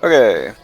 Okay.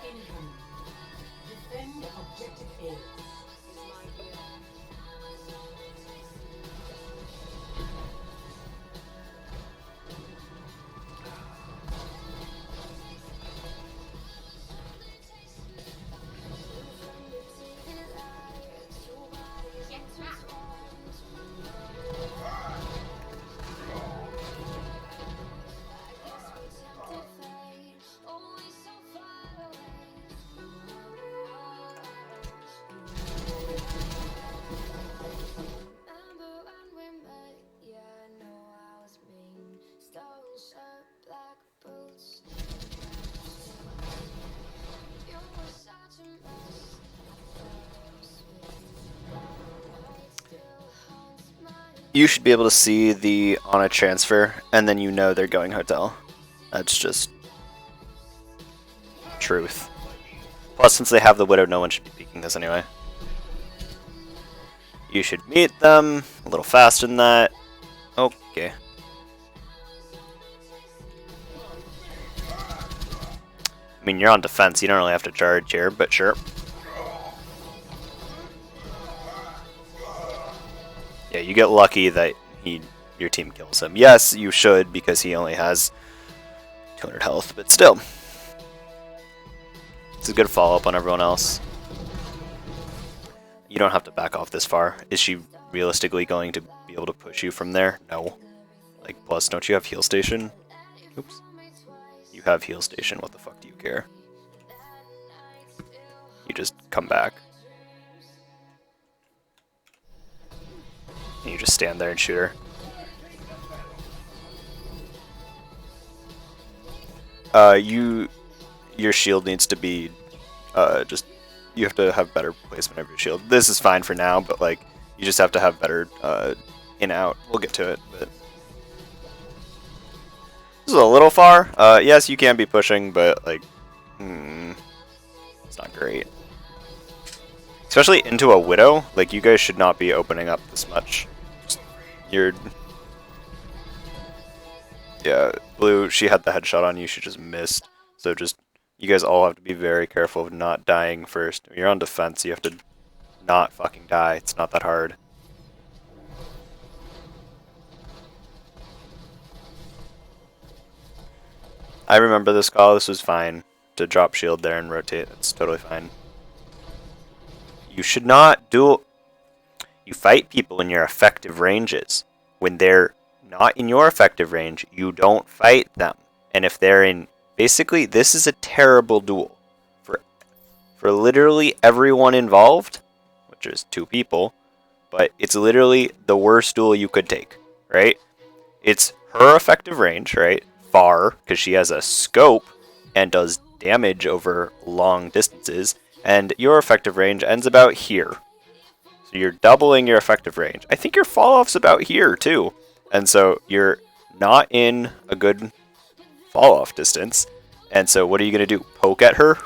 You should be able to see the on a transfer, and then you know they're going hotel. That's just truth. Plus, since they have the Widow, no one should be peeking this anyway. You should meet them a little faster than that. Okay. I mean, you're on defense. You don't really have to charge here, but sure. Yeah, you get lucky that your team kills him. Yes, you should, because he only has 200 health, but still. It's a good follow-up on everyone else. You don't have to back off this far. Is she realistically going to be able to push you from there? No. Like, plus, don't you have heal station? Oops. You have heal station. What the fuck do you care? You just come back. And you just stand there and shoot her. Your shield needs to be, you have to have better placement of your shield. This is fine for now, but like, you just have to have better, in-out. We'll get to it, but... This is a little far. Yes, you can be pushing, but like, it's not great. Especially into a Widow, like, you guys should not be opening up this much. Yeah, Blue, she had the headshot on you, she just missed. So just, you guys all have to be very careful of not dying first. You're on defense, you have to not fucking die. It's not that hard. I remember this call, this was fine. To drop shield there and rotate, that's totally fine. You should not do... You fight people in your effective ranges. When they're not in your effective range, you don't fight them. And if they're in... Basically, this is a terrible duel. For literally everyone involved, which is 2 people, but it's literally the worst duel you could take, right? It's her effective range, right? Far, because she has a scope and does damage over long distances, and your effective range ends about here. So you're doubling your effective range. I think your fall-off's about here, too. And so you're not in a good fall-off distance. And so what are you going to do? Poke at her?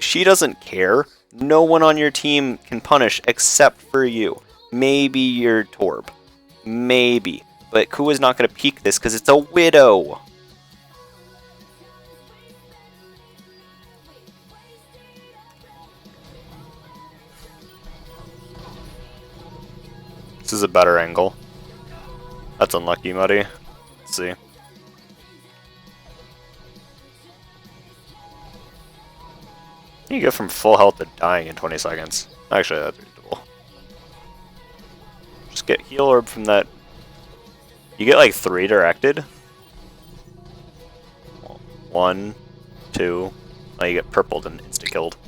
She doesn't care. No one on your team can punish except for you. Maybe your Torb. Maybe. But Kua's not going to peek this because it's a Widow. This is a better angle. That's unlucky, Muddy. Let's see. You go from full health to dying in 20 seconds. Actually, that's reasonable. Just get heal orb from that. You get like 3 directed. 1, 2. Oh, you get purpled and insta-killed.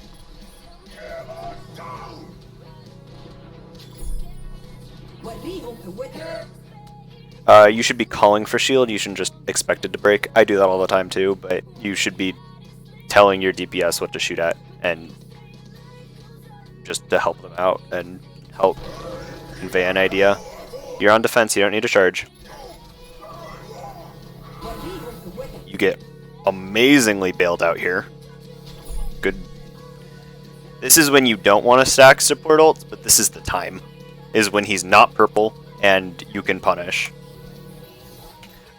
You should be calling for shield, you shouldn't just expect it to break. I do that all the time too, but you should be telling your DPS what to shoot at, and just to help them out and help convey an idea. You're on defense, you don't need to charge. You get amazingly bailed out here. Good. This is when you don't want to stack support ults, but this is the time. Is when he's not purple and you can punish.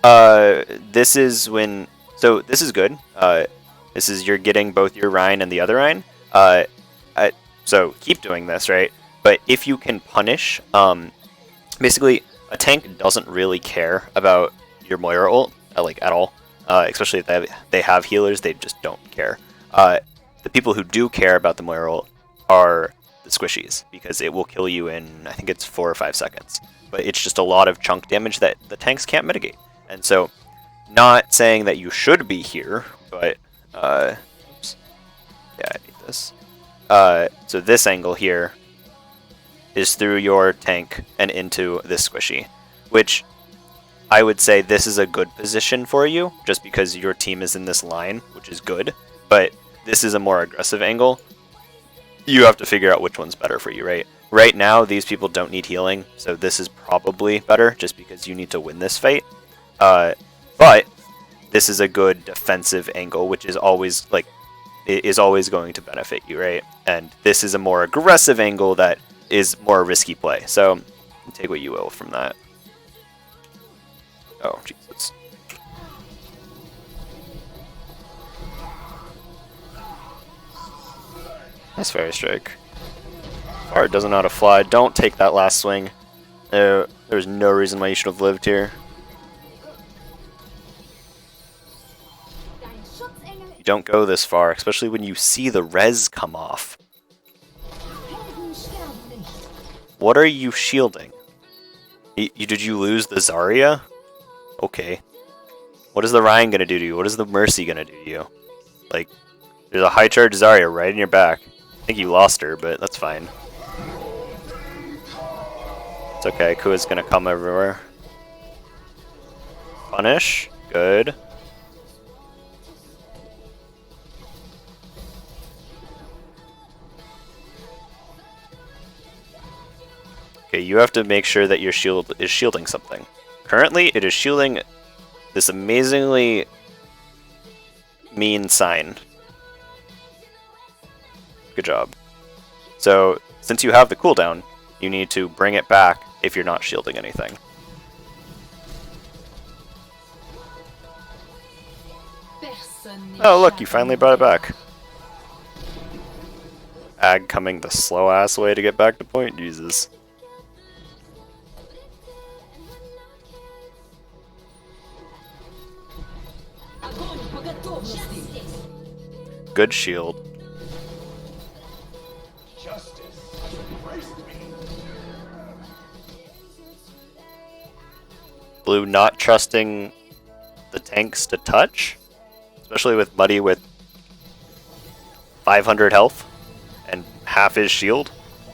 This is when... So this is good. This is you're getting both your Rein and the other Rein. So keep doing this, right? But if you can punish, basically a tank doesn't really care about your Moira ult, like at all. Especially if they have healers, they just don't care. The people who do care about the Moira ult are the squishies, because it will kill you in, I think it's 4 or 5 seconds. But it's just a lot of chunk damage that the tanks can't mitigate. And so, not saying that you should be here, but, oops. Yeah, I need this. So this angle here is through your tank and into this squishy, which I would say this is a good position for you, just because your team is in this line, which is good, but this is a more aggressive angle. You have to figure out which one's better for you, right? Right now, these people don't need healing, so this is probably better, just because you need to win this fight. But this is a good defensive angle, which is always, like, is always going to benefit you, right? And this is a more aggressive angle that is more risky play. So, take what you will from that. Oh, Jesus. That's Fairy Strike. Bard doesn't know how to fly. Don't take that last swing. There's no reason why you should have lived here. You don't go this far, especially when you see the res come off. What are you shielding? Did you lose the Zarya? Okay. What is the Rein gonna do to you? What is the Mercy gonna do to you? Like, there's a high charge Zarya right in your back. I think you lost her, but that's fine. It's okay, Kua's gonna come everywhere. Punish. Good. Okay, you have to make sure that your shield is shielding something. Currently, it is shielding this amazingly mean sign. Good job. So, since you have the cooldown, you need to bring it back if you're not shielding anything. Oh look, you finally brought it back. Ag coming the slow-ass way to get back to point, Jesus. Good shield. Blue not trusting the tanks to touch, especially with Muddy with 500 health and half his shield.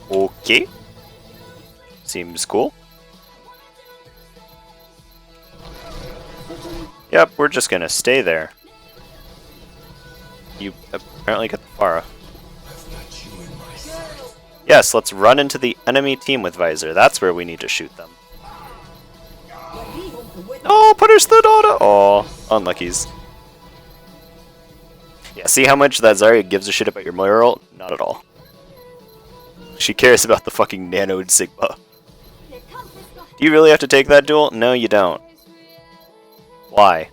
Okay. Seems cool. Yep, we're just gonna stay there. You apparently get the Pharah. Yes, let's run into the enemy team with Visor. That's where we need to shoot them. Oh, punish the Dota! Oh, unluckies. Yeah, see how much that Zarya gives a shit about your Moira ult? Not at all. She cares about the fucking nanoed Sigma. Do you really have to take that duel? No, you don't. Why?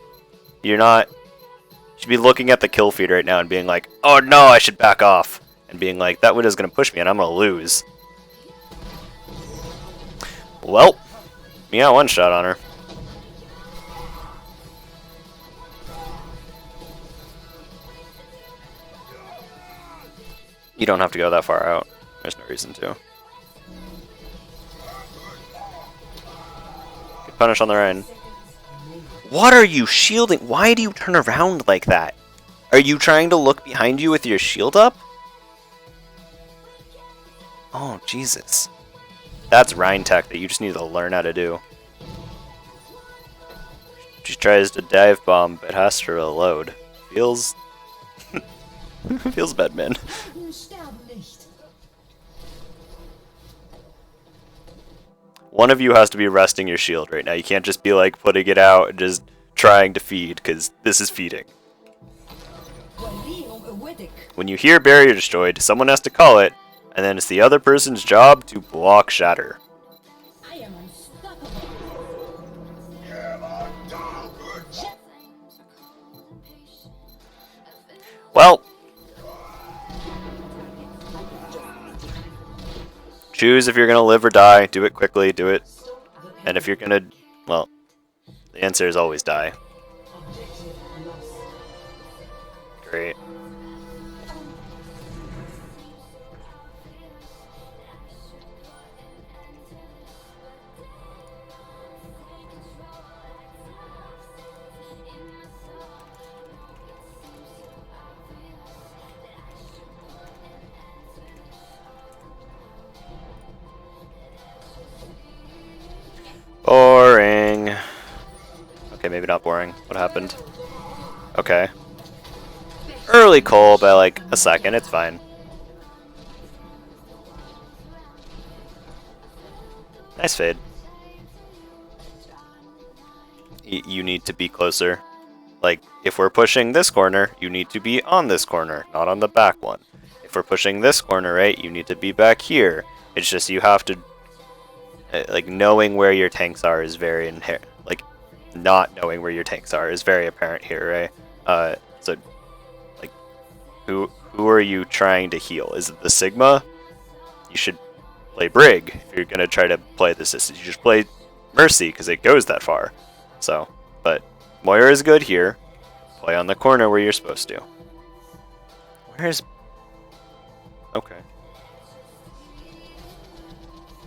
You're not... You should be looking at the kill feed right now and being like, oh no, I should back off. And being like, that window's gonna push me and I'm gonna lose. Well, you got one shot on her. You don't have to go that far out. There's no reason to. Good punish on the Rein. What are you shielding? Why do you turn around like that? Are you trying to look behind you with your shield up? Oh, Jesus. That's Rein tech that you just need to learn how to do. She tries to dive bomb, but has to reload. Feels... feels bad, man. One of you has to be resting your shield right now. You can't just be like putting it out and just trying to feed, because this is feeding. When you hear barrier destroyed, someone has to call it, and then it's the other person's job to block shatter. Well, choose if you're gonna live or die. Do it quickly. Do it. And if you're gonna, well, the answer is always die. Great. Boring. Okay, maybe not boring. What happened? Okay. Early Cole by like a second, it's fine. Nice fade. You need to be closer. Like, if we're pushing this corner, you need to be on this corner, not on the back one. If we're pushing this corner, right, you need to be back here. It's just you have to... like, knowing where your tanks are is very inherent. Like, not knowing where your tanks are is very apparent here, right? So, like, who are you trying to heal? Is it the Sigma? You should play Brig if you're gonna try to play this. You just play Mercy because it goes that far. So, but Moira is good here. Play on the corner where you're supposed to. Where's... okay.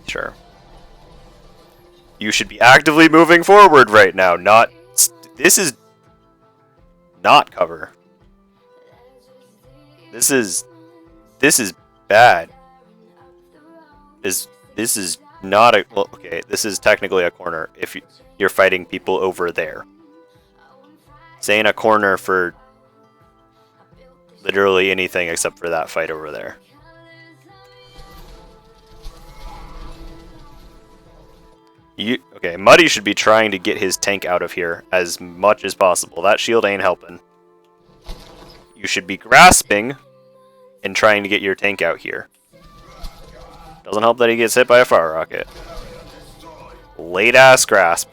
Sure. You should be actively moving forward right now, not... this is... not cover. This is bad. This is not a... well, okay, this is technically a corner if you're fighting people over there. This ain't a corner for literally anything except for that fight over there. Okay, Muddy should be trying to get his tank out of here as much as possible. That shield ain't helping. You should be grasping and trying to get your tank out here. Doesn't help that he gets hit by a fire rocket. Late ass grasp.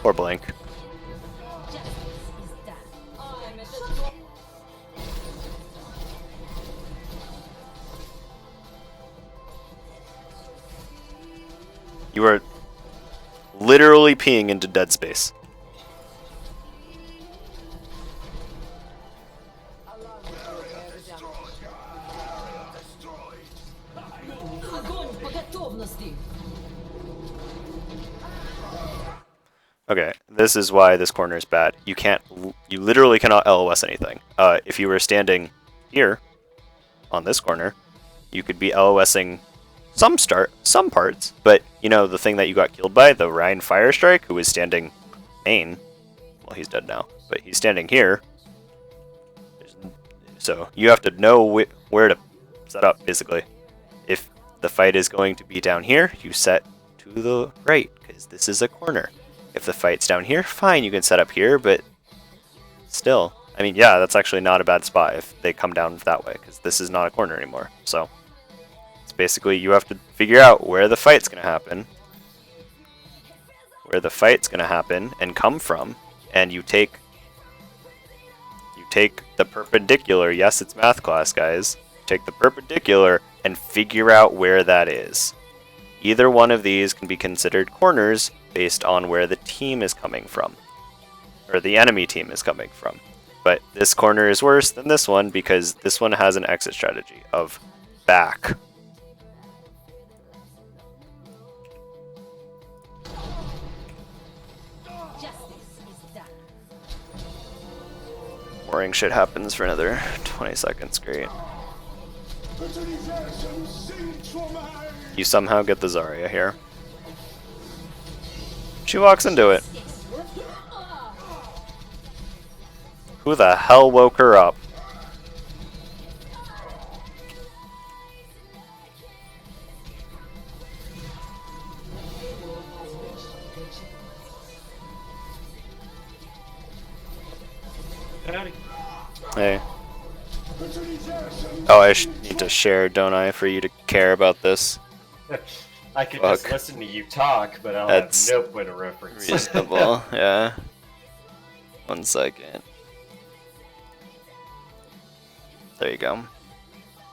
Or blink. You are literally peeing into dead space. Okay, this is why this corner is bad. You literally cannot LOS anything. If you were standing here, on this corner, you could be LOSing some parts, but you know, the thing that you got killed by, the Ryan Firestrike, who was standing main, well, he's dead now, but he's standing here. So you have to know where to set up, basically. If the fight is going to be down here, you set to the right, because this is a corner. If the fight's down here, fine, you can set up here, but still, I mean, yeah, that's actually not a bad spot if they come down that way, because this is not a corner anymore. So it's basically you have to figure out where the fight's going to happen, and come from, and you take the perpendicular. Yes, it's math class, guys. Take the perpendicular and figure out where that is. Either one of these can be considered corners based on where the team is coming from, or the enemy team is coming from. But this corner is worse than this one because this one has an exit strategy of back. Boring shit happens for another 20 seconds, great. You somehow get the Zarya here. She walks into it. Who the hell woke her up? Hey. Oh, I need to share, don't I, for you to care about this? I could Fuck. just listen to you talk, but I'll That's have no point of reference. reasonable. Yeah. 1 second. There you go.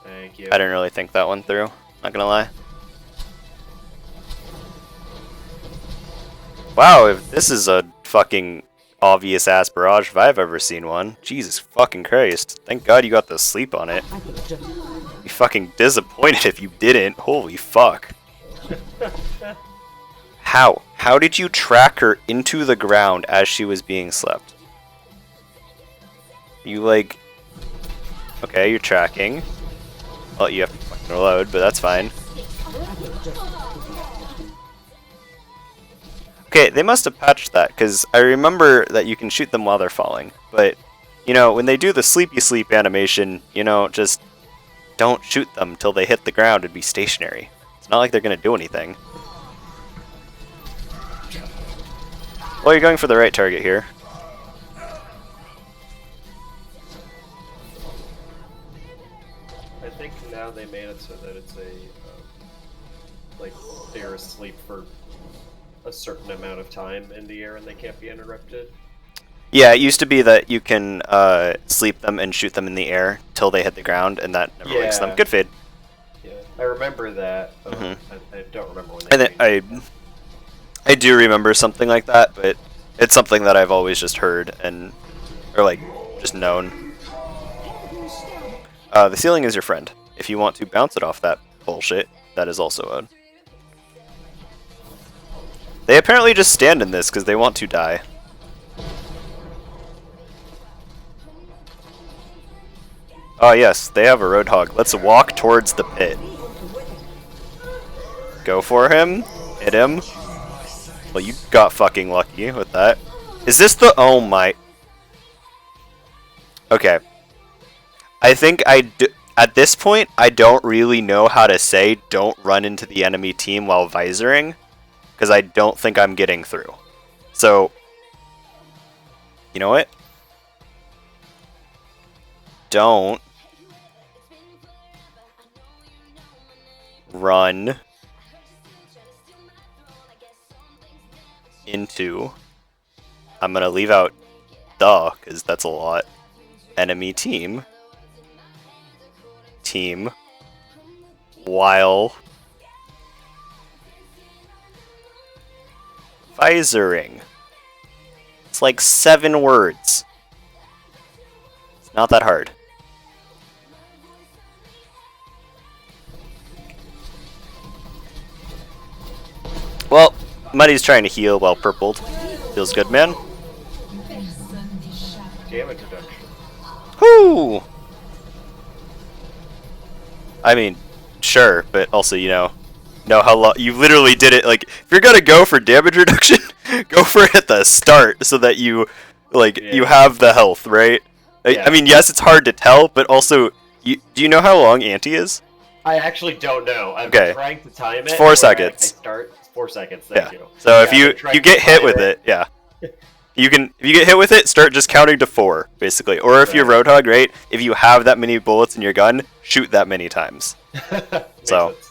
Thank you. I didn't really think that one through. Not gonna lie. Wow, if this is a fucking obvious ass barrage if I've ever seen one. Jesus fucking Christ. Thank God you got the sleep on it. Be fucking disappointed if you didn't. Holy fuck. How? How did you track her into the ground as she was being slept? You like... Okay, you're tracking. Well, you have to fucking reload, but that's fine. Okay, they must have patched that, because I remember that you can shoot them while they're falling. But, you know, when they do the sleepy sleep animation, you know, just don't shoot them till they hit the ground and be stationary. It's not like they're going to do anything. Well, you're going for the right target here. I think now they made it so that it's a like they're asleep for a certain amount of time in the air and they can't be interrupted. Yeah, it used to be that you can sleep them and shoot them in the air till they hit the ground, and that never wakes them. Yeah. Good fade. Yeah, I remember that. Mhm. I don't remember when And they then I do remember something like that, but it's something that I've always just heard and or like just known. The ceiling is your friend. If you want to bounce it off that bullshit, that is also owed. They apparently just stand in this because they want to die. Oh yes, they have a Roadhog. Let's walk towards the pit. Go for him. Hit him. Well, you got fucking lucky with that. Is this the... Oh my... Okay. I think at this point, I don't really know how to say don't run into the enemy team while visoring, because I don't think I'm getting through. So, you know what? Don't run into... I'm going to leave out the, because that's a lot. Enemy team while visoring. It's like 7 words. It's not that hard. Well, Muddy's trying to heal while purpled. Feels good, man. damage reduction. Whoo! I mean, sure, but also, you know how long you literally did it. Like, if you're gonna go for damage reduction, go for it at the start so that you, like, you have the health, right? Yeah. I mean, yes, it's hard to tell, but also, do you know how long Anti is? I actually don't know. I'm Okay. trying to time it. 4 where seconds. I start 4 seconds. Thank Yeah. you. So Yeah, if you I'm trying you to get hit time with it, yeah. If you get hit with it, start just counting to 4, basically. Or if you're Right. Roadhog, right? If you have that many bullets in your gun, shoot that many times. Makes So. sense.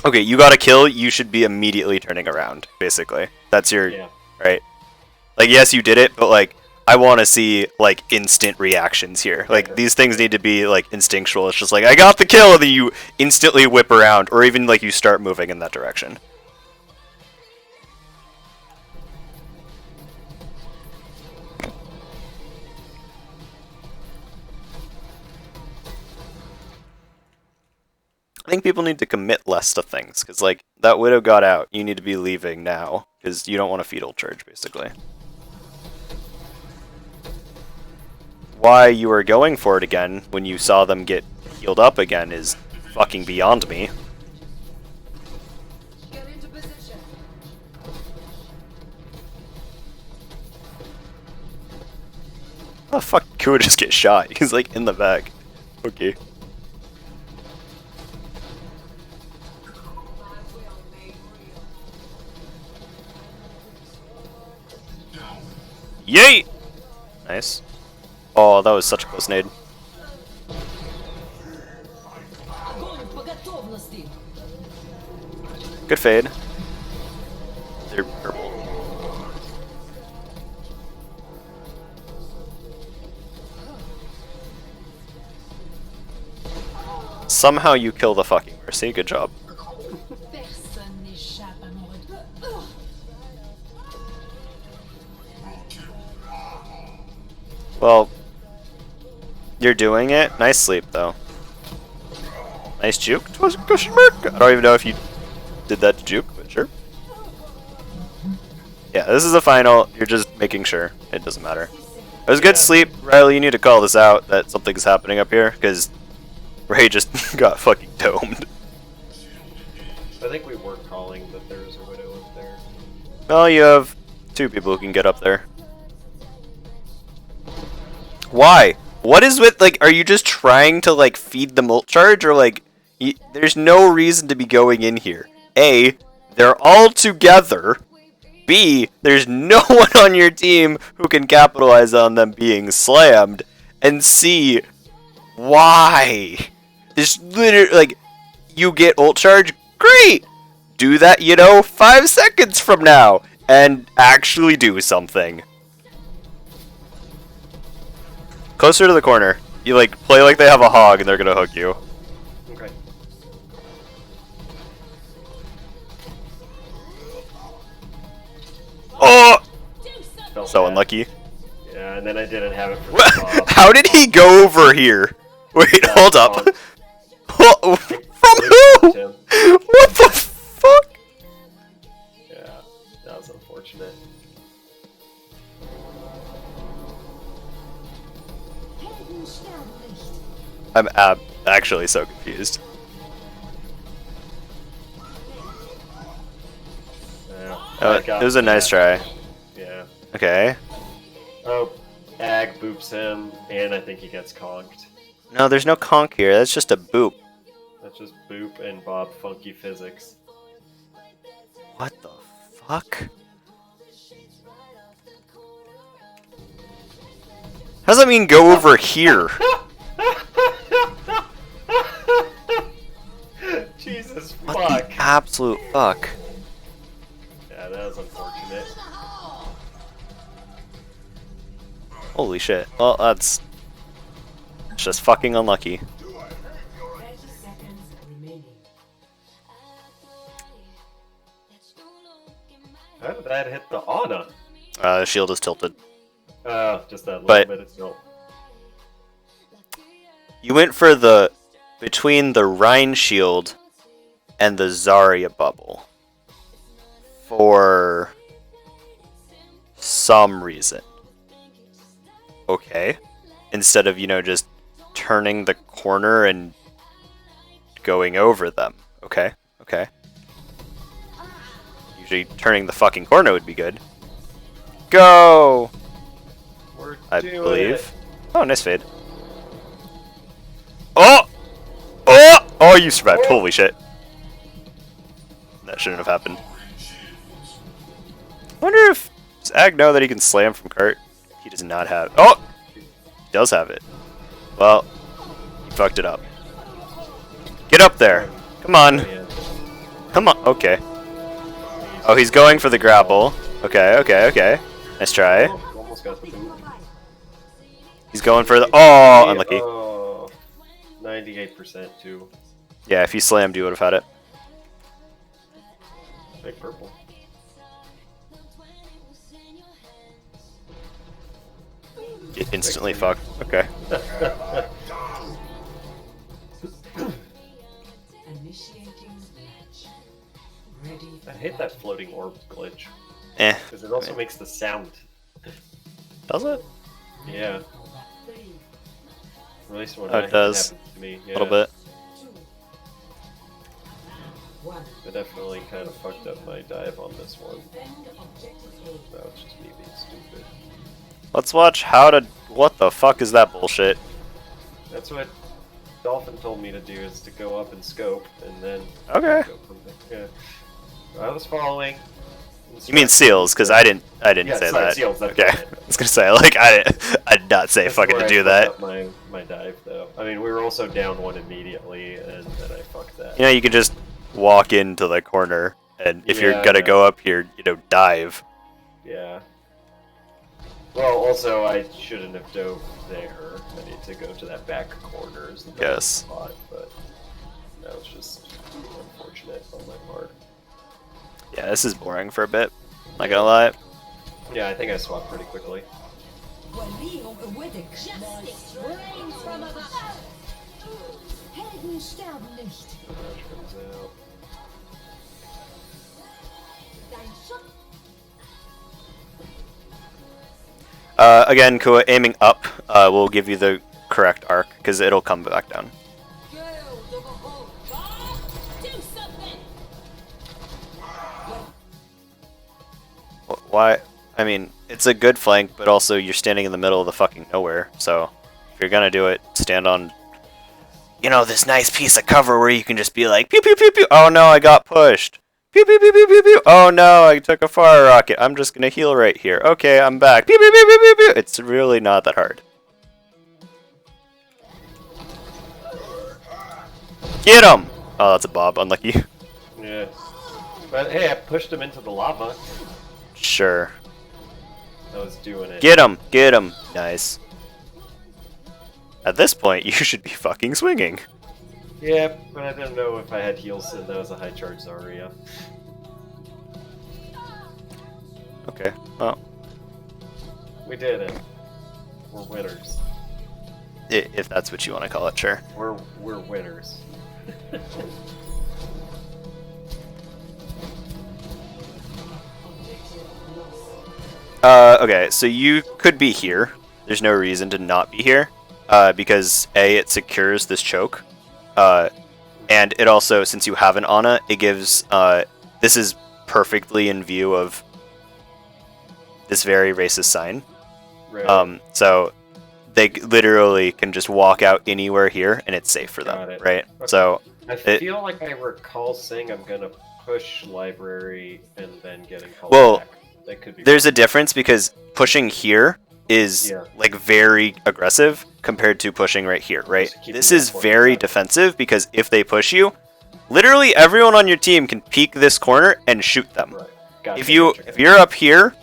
Okay, you got a kill, you should be immediately turning around, basically. That's your, Yeah. right? Like, yes, you did it, but, like, I want to see, like, instant reactions here. Like, these things need to be, like, instinctual. It's just like, I got the kill, and then you instantly whip around, or even, like, you start moving in that direction. I think people need to commit less to things, because, like, that Widow got out. You need to be leaving now, because you don't want a fetal charge, basically. Why you were going for it again when you saw them get healed up again is fucking beyond me. Get into position. How the fuck could just get shot? He's like in the back. Okay. Yay! Nice. Oh, that was such a close nade. Огонь по готовности! Good fade. They're purple. Somehow you kill the fucking Mercy. Good job. Personne n'échappe à mon regard. Well, you're doing it. Nice sleep, though. Nice juke. Question mark? I don't even know if you did that to juke, but sure. Yeah, this is the final. You're just making sure. It doesn't matter. It was good sleep. Riley, you need to call this out that something's happening up here, because Ray just got fucking domed. I think we were calling that there's a widow up there. Well, you have 2 people who can get up there. Why? What is with, like, are you just trying to, like, feed the ult charge, or, like, there's no reason to be going in here. A, they're all together. B, there's no one on your team who can capitalize on them being slammed. And C, why? There's literally, like, you get ult charge, great! Do that, 5 seconds from now, and actually do something. Closer to the corner. You, like, play like they have a hog and they're gonna hook you. Okay. Oh! Felt So bad. unlucky. Yeah, and then I didn't have it for the top. How did he go over here? Wait, Yeah, hold up. Colin. From who? Tim. What the fuck? Yeah, that was unfortunate. Helden sterben nicht. I'm actually so confused. Yeah, Oh, I got it was a nice try. Yeah. Okay. Oh, Ag boops him, and I think he gets conked. No, there's no conk here. That's just a boop. That's just Boop and Bob Funky Physics. What the fuck? How does that mean go over here? Jesus What fuck. the absolute fuck? Yeah, that was unfortunate. Holy shit. Well, that's just fucking unlucky. 30 seconds remaining. How did that hit the Ana? The shield is tilted. Just that little But- bit of tilt. You went for the between the Rhine shield and the Zarya bubble for some reason. Okay. Instead of, just turning the corner and going over them. Okay. Okay. Usually turning the fucking corner would be good. Go! We're I doing believe. it. Oh, nice fade. Oh! Oh! Oh, you survived. Holy shit. That shouldn't have happened. Wonder if... Does Ag know that he can slam from cart? He does not have... Oh! He does have it. Well, he fucked it up. Get up there! Come on. Yeah. Come on. Okay. Oh, he's going for the grapple. Okay, okay, okay. Nice try. Oh, almost got the boot. He's going for the... Oh, unlucky. Oh, 98% too. Yeah, if you slammed, you would have had it. Big purple. Get instantly fucked. Okay. Initiating match. Ready I for hate that floating orb glitch. Eh. Because it also makes the sound. Does it? Yeah. three, At least when Oh, it that does. happens to me. A little bit. 2, 1. It definitely kind of fucked up my dive on this one. Defend objective A. That was just me being stupid. Let's watch how to... What the fuck is that bullshit? That's what Dolphin told me to do, is to go up and scope, and then Okay. go from there. Yeah. I was following. You mean seals? Because I didn't Yeah, say sorry, that. seals, that's Okay, what I meant. I was gonna say like I did not say That's fucking where to I do fucked that. up my dive, though. I mean, we were also down one immediately, and then I fucked that. You know, you can just walk into the corner, and if you're Yeah, gonna yeah. go up here, dive. Yeah. Well, also, I shouldn't have dove there. I need to go to that back corner is the better Yes. spot, but that was just unfortunate on my part. Yeah, this is boring for a bit. Not gonna lie. Yeah, I think I swapped pretty quickly. Justice reigns from above. Helden sterben nicht. Dodge comes out. Dein Schutz. Again, Kua, aiming up will give you the correct arc because it'll come back down. Do something. Why? I mean, it's a good flank, but also you're standing in the middle of the fucking nowhere. So if you're gonna do it, stand on, this nice piece of cover where you can just be like, pew pew pew pew. Oh no, I got pushed. Pew pew pew pew pew pew. Oh no, I took a fire rocket. I'm just gonna heal right here. Okay, I'm back. Pew pew pew pew pew pew. It's really not that hard. Get him! Oh, that's a bob. Unlucky. Yeah. But hey, I pushed him into the lava. Sure. I was doing it. Get him! Get him! Nice. At this point, you should be fucking swinging. Yeah, but I didn't know if I had heals and that was a high charge Zarya. Okay. Well, We did it. We're winners. if that's what you want to call it, sure. We're winners. Objective lost. Okay, so you could be here. There's no reason to not be here. Because A, it secures this choke. And it also, since you have an Ana, it gives, this is perfectly in view of this very racist sign. Right. So they literally can just walk out anywhere here and it's safe for them, Got it. right? Okay. So I it- feel like I recall saying I'm gonna push library and then getting called Well, back. That could be. there's a difference because pushing here is Yeah. like very aggressive compared to pushing right here, right? Just keep This the is effort very up. defensive because if they push you, literally everyone on your team can peek this corner and shoot them. Right. Gotcha, If gotcha. you're up here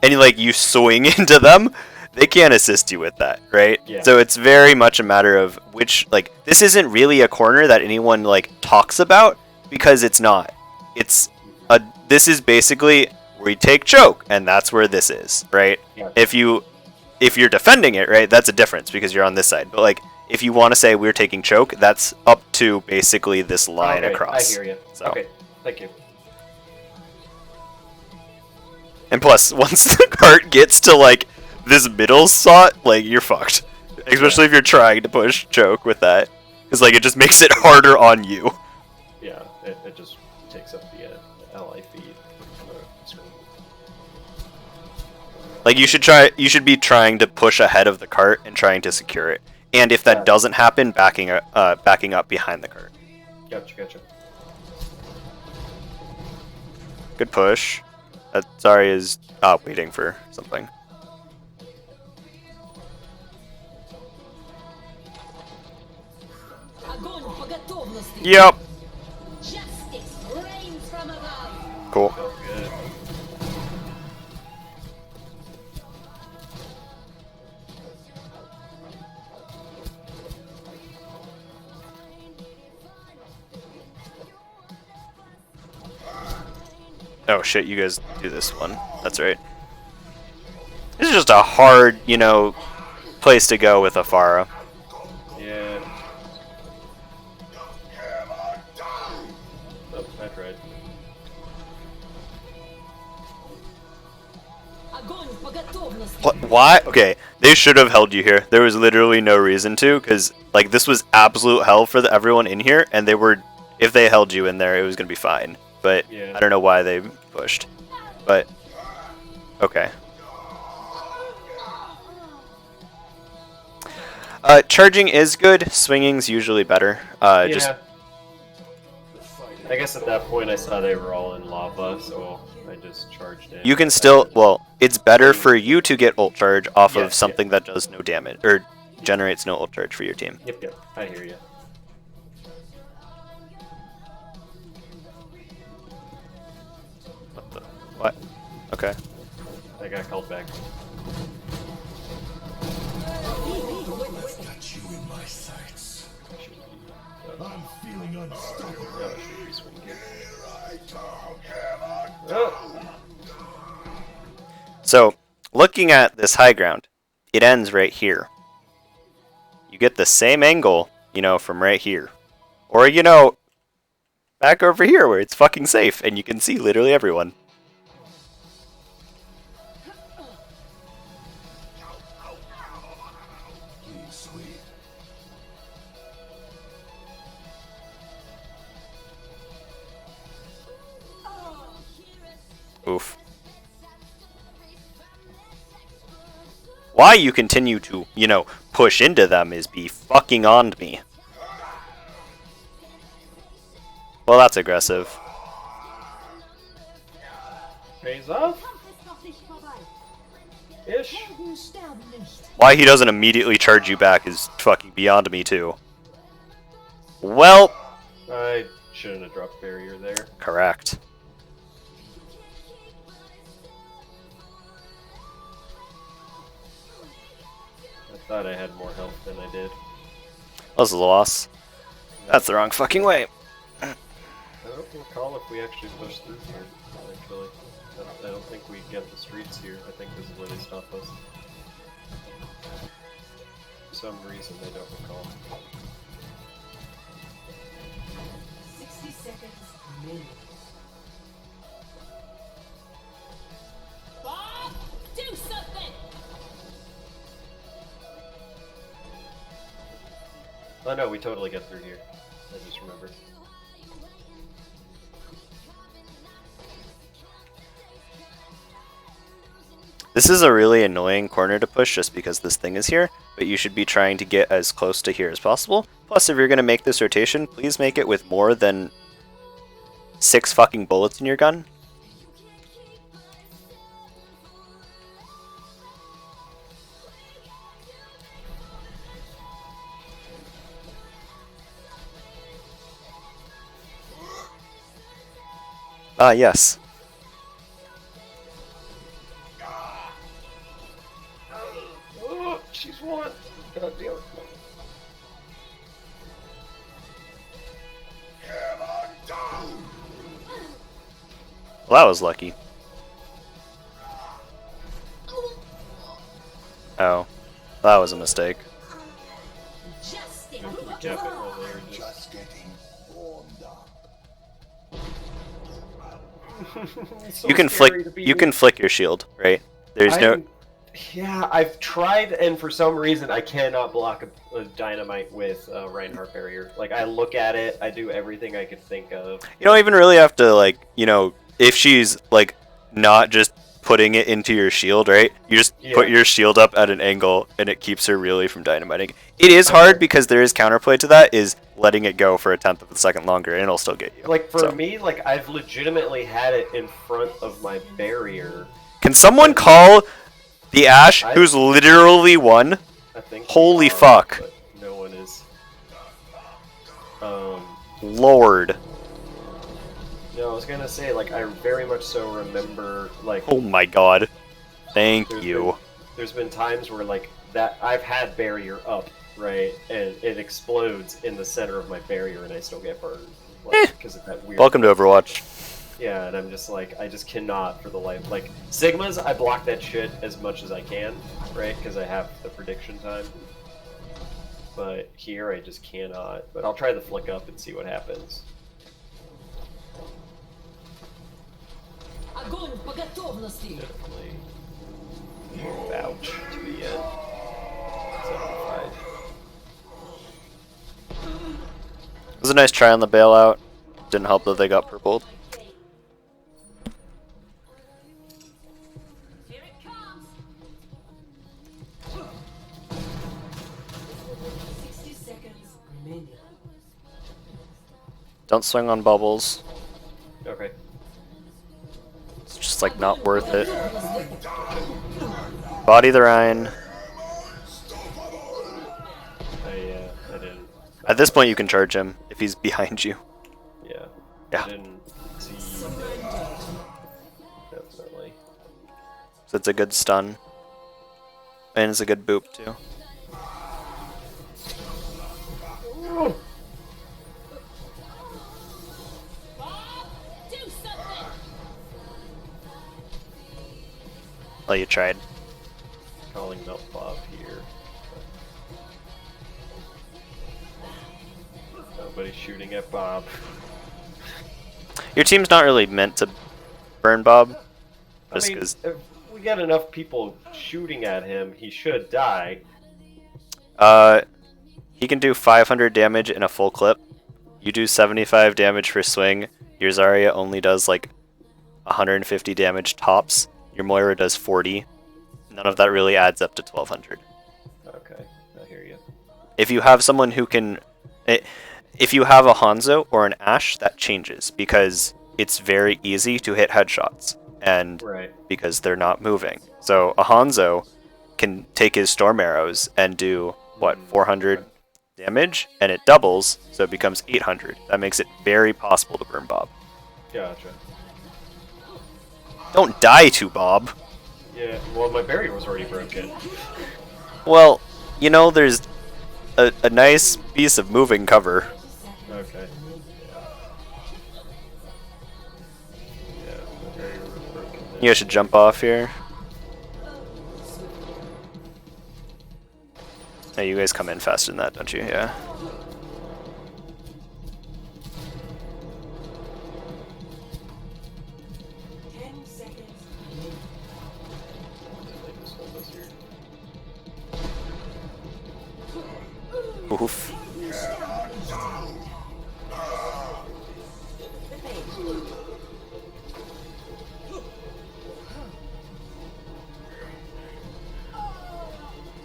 and you swing into them, they can't assist you with that, right? Yeah. So it's very much a matter of which this isn't really a corner that anyone talks about because it's not. This is basically where you take choke and that's where this is, right? Yeah. If you're defending it, right, that's a difference because you're on this side. But if you want to say we're taking choke, that's up to basically this line Okay, across. I hear you. So. Okay, thank you. And plus, once the cart gets to this middle slot, you're fucked. Especially if you're trying to push choke with that, because it just makes it harder on you. Yeah, it just takes up the ally feed on the screen. You should be trying to push ahead of the cart and trying to secure it. And if that Yeah. doesn't happen, backing up behind the cart. Gotcha. Good push. Zarya is waiting for something. Огонь по готовности. Yep. Justice reigns from above. Cool. Felt good. Oh shit, you guys do this one. That's right. This is just a hard, place to go with a Pharah. Yeah. Oh, I tried. Огонь по готовности. What? Why? Okay, they should have held you here. There was literally no reason to, because this was absolute hell for everyone in here, and if they held you in there, it was gonna be fine. But Yeah. I don't know why they pushed. But okay. Charging is good. Swinging's usually better. Just I guess at that point I saw they were all in lava, so I just charged in. You can still, well, it's better for you to get ult charge off Yeah, of something that does no damage, or generates no ult charge for your team. Yep, I hear you. What the? What? Okay. I got called back. Got you in my sights. I'm feeling unstoppable. No, it should be swing kick. Here I come, heaven. Oh! So, looking at this high ground, it ends right here. You get the same angle, you know, from right here. Or, you know, back over here where it's fucking safe and you can see literally everyone. Please, sweet. Oof. Why you continue to, you know, push into them is be fucking on me. Well, that's aggressive. Pays off? Ish. Helden sterben nicht. Why he doesn't immediately charge you back is fucking beyond me, too. Well, I shouldn't have dropped barrier there. correct. I thought I had more health than I did. That was a loss. That's the wrong fucking way. I don't recall if we actually pushed through here, actually. I don't think we get the streets here. I think this is where they stop us. For some reason, I don't recall. 60 seconds remaining. Bob, do something! Oh no, we totally get through here. I just remembered. This is a really annoying corner to push just because this thing is here, but you should be trying to get as close to here as possible. Plus, if you're going to make this rotation, please make it with more than 6 fucking bullets in your gun. Ah, yes. Oh, she's won! God damn it. Heaven down. Well, that was lucky. Oh. That was a mistake. Justice! Cap it while they're just... Just getting warmed up. It's so You can scary flick to be you me. can flick your shield, right? There's no Yeah, I've tried, and for some reason I cannot block a dynamite with a Reinhardt barrier. Like, I look at it, I do everything I could think of. you don't even really have to, like, you know, if she's like not just putting it into your shield, right? You just put Yeah. your shield up at an angle and it keeps her really from dynamiting. It is hard because there is counterplay to that, is letting it go for a tenth of a second longer and it'll still get you. Like, for So, me, like, I've legitimately had it in front of my barrier. can someone call the Ashe I- who's literally won? I think. Holy we are, fuck. but no one is. Lord. No, I was gonna say, like, I very much so remember, like, Oh my god. Thank There's you. there's been times where, like, that I've had barrier up, right, and it explodes in the center of my barrier, and I still get burned, like, because of that weird. Welcome to Overwatch. Yeah, and I'm just like, I just cannot for the life. Like, Sigmas, I block that shit as much as I can, right, because I have the prediction time. But here, I just cannot. But I'll try the flick up and see what happens. Огонь по готовности! Definitely vouch to the end. 75. It was a nice try on the bailout. Didn't help that they got purpled. Here it comes! 60 seconds remaining. Don't swing on bubbles. Okay. It's just like not worth it. Body the Rhine. I didn't. At this point, you can charge him if he's behind you. Yeah. Yeah. I didn't see that. Definitely. So it's a good stun. And it's a good boop, too. Do something. Well, you tried. Calling up Bob here. Nobody's shooting at Bob. Your team's not really meant to burn Bob. I Just mean, because... if we got enough people shooting at him, he should die. He can do 500 damage in a full clip. You do 75 damage for swing. Your Zarya only does like 150 damage tops. Your Moira does 40. None of that really adds up to 1200. Okay, I hear you. If you have someone who can... If you have a Hanzo or an Ashe, that changes because it's very easy to hit headshots. And Right. because they're not moving. So a Hanzo can take his Storm Arrows and do, what, 400 damage? And it doubles, so it becomes 800. That makes it very possible to burn Bob. Gotcha. Don't die to Bob! Yeah, well, my barrier was already broken. Well, you know, there's a nice piece of moving cover. Okay. Yeah, my barrier was broken. You guys should jump off here. Hey, you guys come in faster than that, don't you? Yeah. Oof.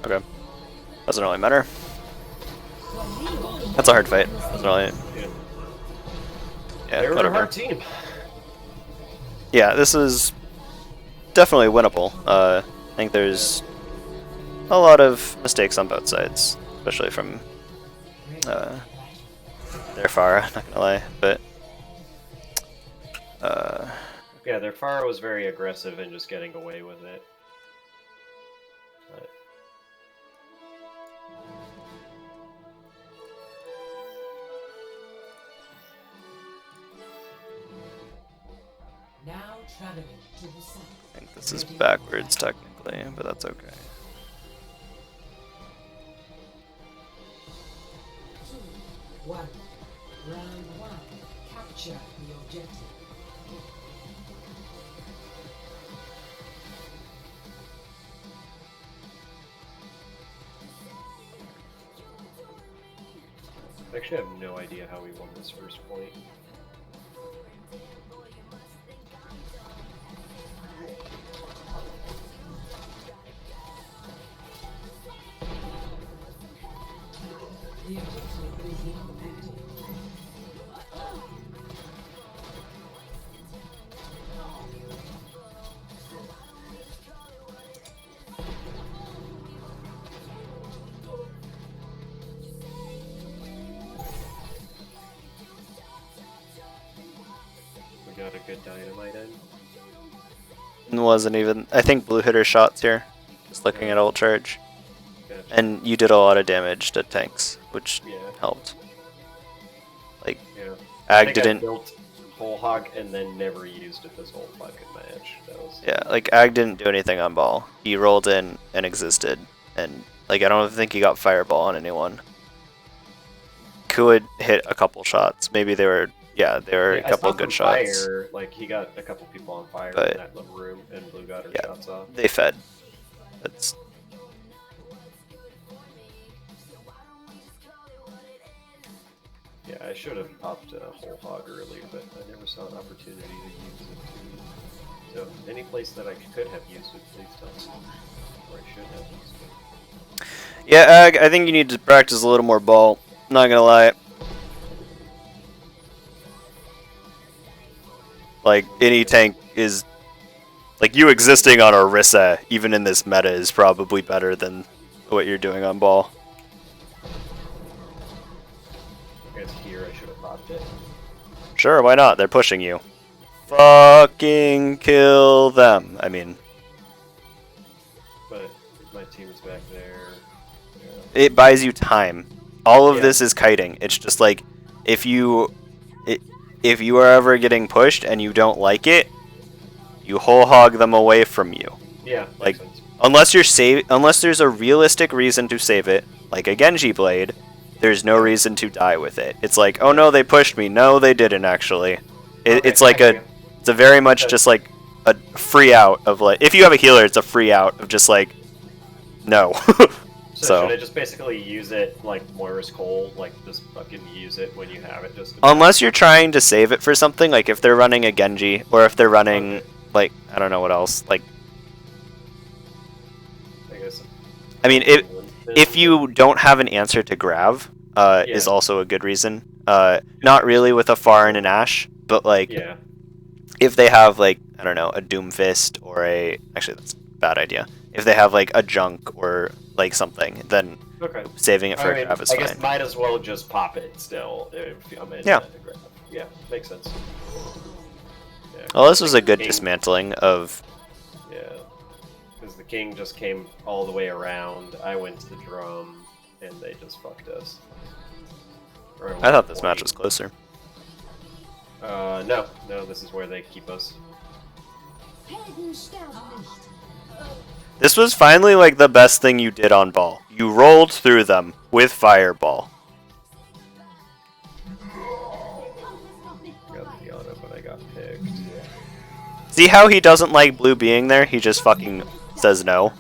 Okay. Doesn't really matter. That's a hard fight. Doesn't really... Yeah. Yeah, They were a whatever. hard team. Yeah, this is definitely winnable. I think there's a lot of mistakes on both sides, especially from their Pharah, not gonna lie, but Yeah, their Pharah was very aggressive in just getting away with it. But Now traveling to the south. I think this is backwards technically, but that's okay. One. Round one. Capture the objective. I actually have no idea how we won this first point. The objective is now active. We got a good dynamite in. It wasn't even... I think blue hit her shots here, just looking at ult charge. Gotcha. And you did a lot of damage to tanks, which Yeah. helped. Like, Yeah. I Ag think I didn't... built Whole Hog and then never used it this whole fucking match. That was Yeah, like, Ag didn't do anything on ball. He rolled in and existed, and, like, I don't think he got fireball on anyone. Kuid hit a couple shots. Maybe they were... Yeah, they were Yeah, a couple I saw good from shots. Fire, like he got a couple people on fire But- in that little room, and Blue got her Yeah. shots off. They fed. That's... Yeah, I should have popped a Whole Hog earlier, but I never saw an opportunity to use it. So any place that I could have used it, please tell me. Or I should have used it. Yeah, Ag, I think you need to practice a little more ball. Not gonna lie. Like, any tank is... Like, you existing on Orisa, even in this meta, is probably better than what you're doing on Ball. I guess here I should have popped it. Sure, why not? They're pushing you. Fucking kill them. I mean, But my team is back there. Yeah. it buys you time. All of Yeah. this is kiting. It's just like, if you are ever getting pushed and you don't like it, you whole hog them away from you. Yeah, Like, makes sense. unless there's a realistic reason to save it, like a Genji blade, there's no reason to die with it. It's like, oh no, they pushed me. No, they didn't actually. Okay, It's like I see. it's a very much just like a free out of like, if you have a healer, it's a free out of just like, no. So So should I just basically use it like Moira's Cole, like just fucking use it when you have it, just to unless you're trying to save it for something, like if they're running a Genji, or if they're running Okay. like, I don't know what else. Like, I guess. I mean, if you don't have an answer to Grav, is Yeah. also a good reason. Not really with a Pharah and an Ashe, but like Yeah. if they have like, I don't know, a Doomfist or a, actually that's a bad idea. If they have like a Junk or like something, then Okay. saving it for I a mean, Grav is I guess fine. might as well just pop it still. If I'm in Yeah. the grab. Yeah, makes sense. Yeah, Well, this was a good King- dismantling of. Yeah, because the king just came all the way around. I went to the drum, and they just fucked us. Or I thought this point. match was closer. No, this is where they keep us. This was finally like the best thing you did on Ball. You rolled through them with Fireball. Got the Diana, but I got picked. See how he doesn't like Blue being there? He just fucking says no.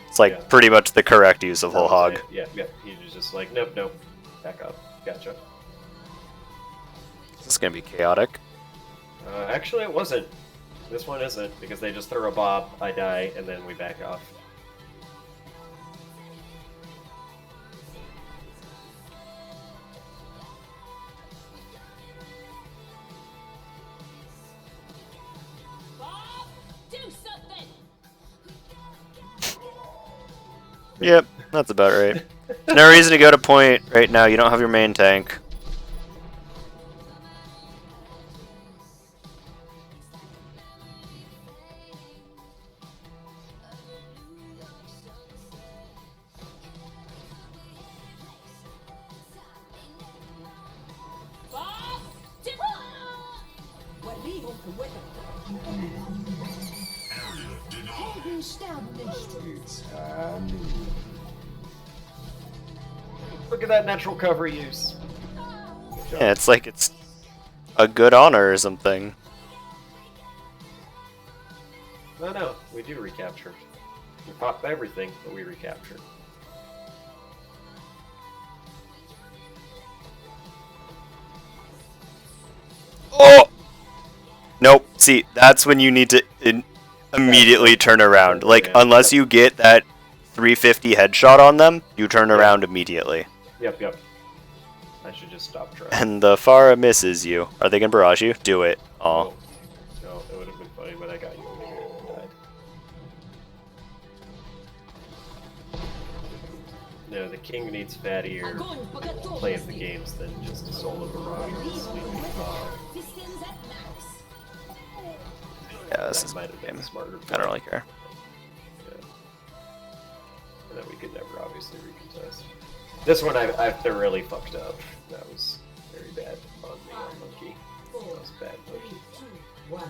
It's like Yeah. pretty much the correct use of Whole Hog. Yeah. He was just like, nope, back up. Gotcha. This is gonna be chaotic. Actually, it wasn't. This one isn't, because they just throw a bob, I die, and then we back off. Bob, do something. Yep, that's about right. There's no reason to go to point right now. You don't have your main tank. Bob, do. وليهم قوتك. Look at that natural cover use. Yeah, it's like it's a good honor or something. No, we do recapture. We pop everything, but we recapture. Oh! Nope. See, that's when you need to immediately turn around. Like, Yeah. unless you get that 350 headshot on them, you turn around immediately. Yep. I should just stop trying. And the Pharah misses you. Are they gonna barrage you? Do it. Aw. No, it would have been funny, but I got you over here and died. No, the king needs fattier Огонь по play of the готовности. games than just a solo barrage with sleeping fog. Systems at max. Yeah, this That is might have been a smarter I don't play. really care. Yeah. And then we could never obviously recontest. This one I thoroughly fucked up. That was very bad on me on Monkey. That was bad Monkey. 3, 2, 1.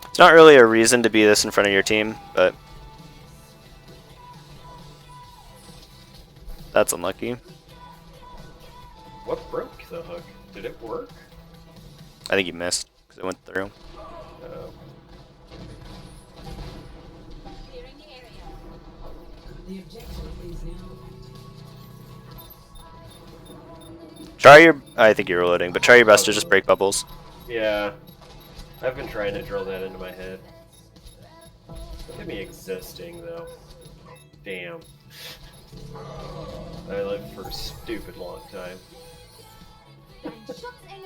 It's not really a reason to be this in front of your team, but that's unlucky. What broke the hook? Did it work? I think you missed because it went through. Clearing the area. The objective is now Try your. I think you're reloading, but try your best to just break bubbles. Yeah. I've been trying to drill that into my head. Look at me existing though. Damn. I lived for a stupid long time.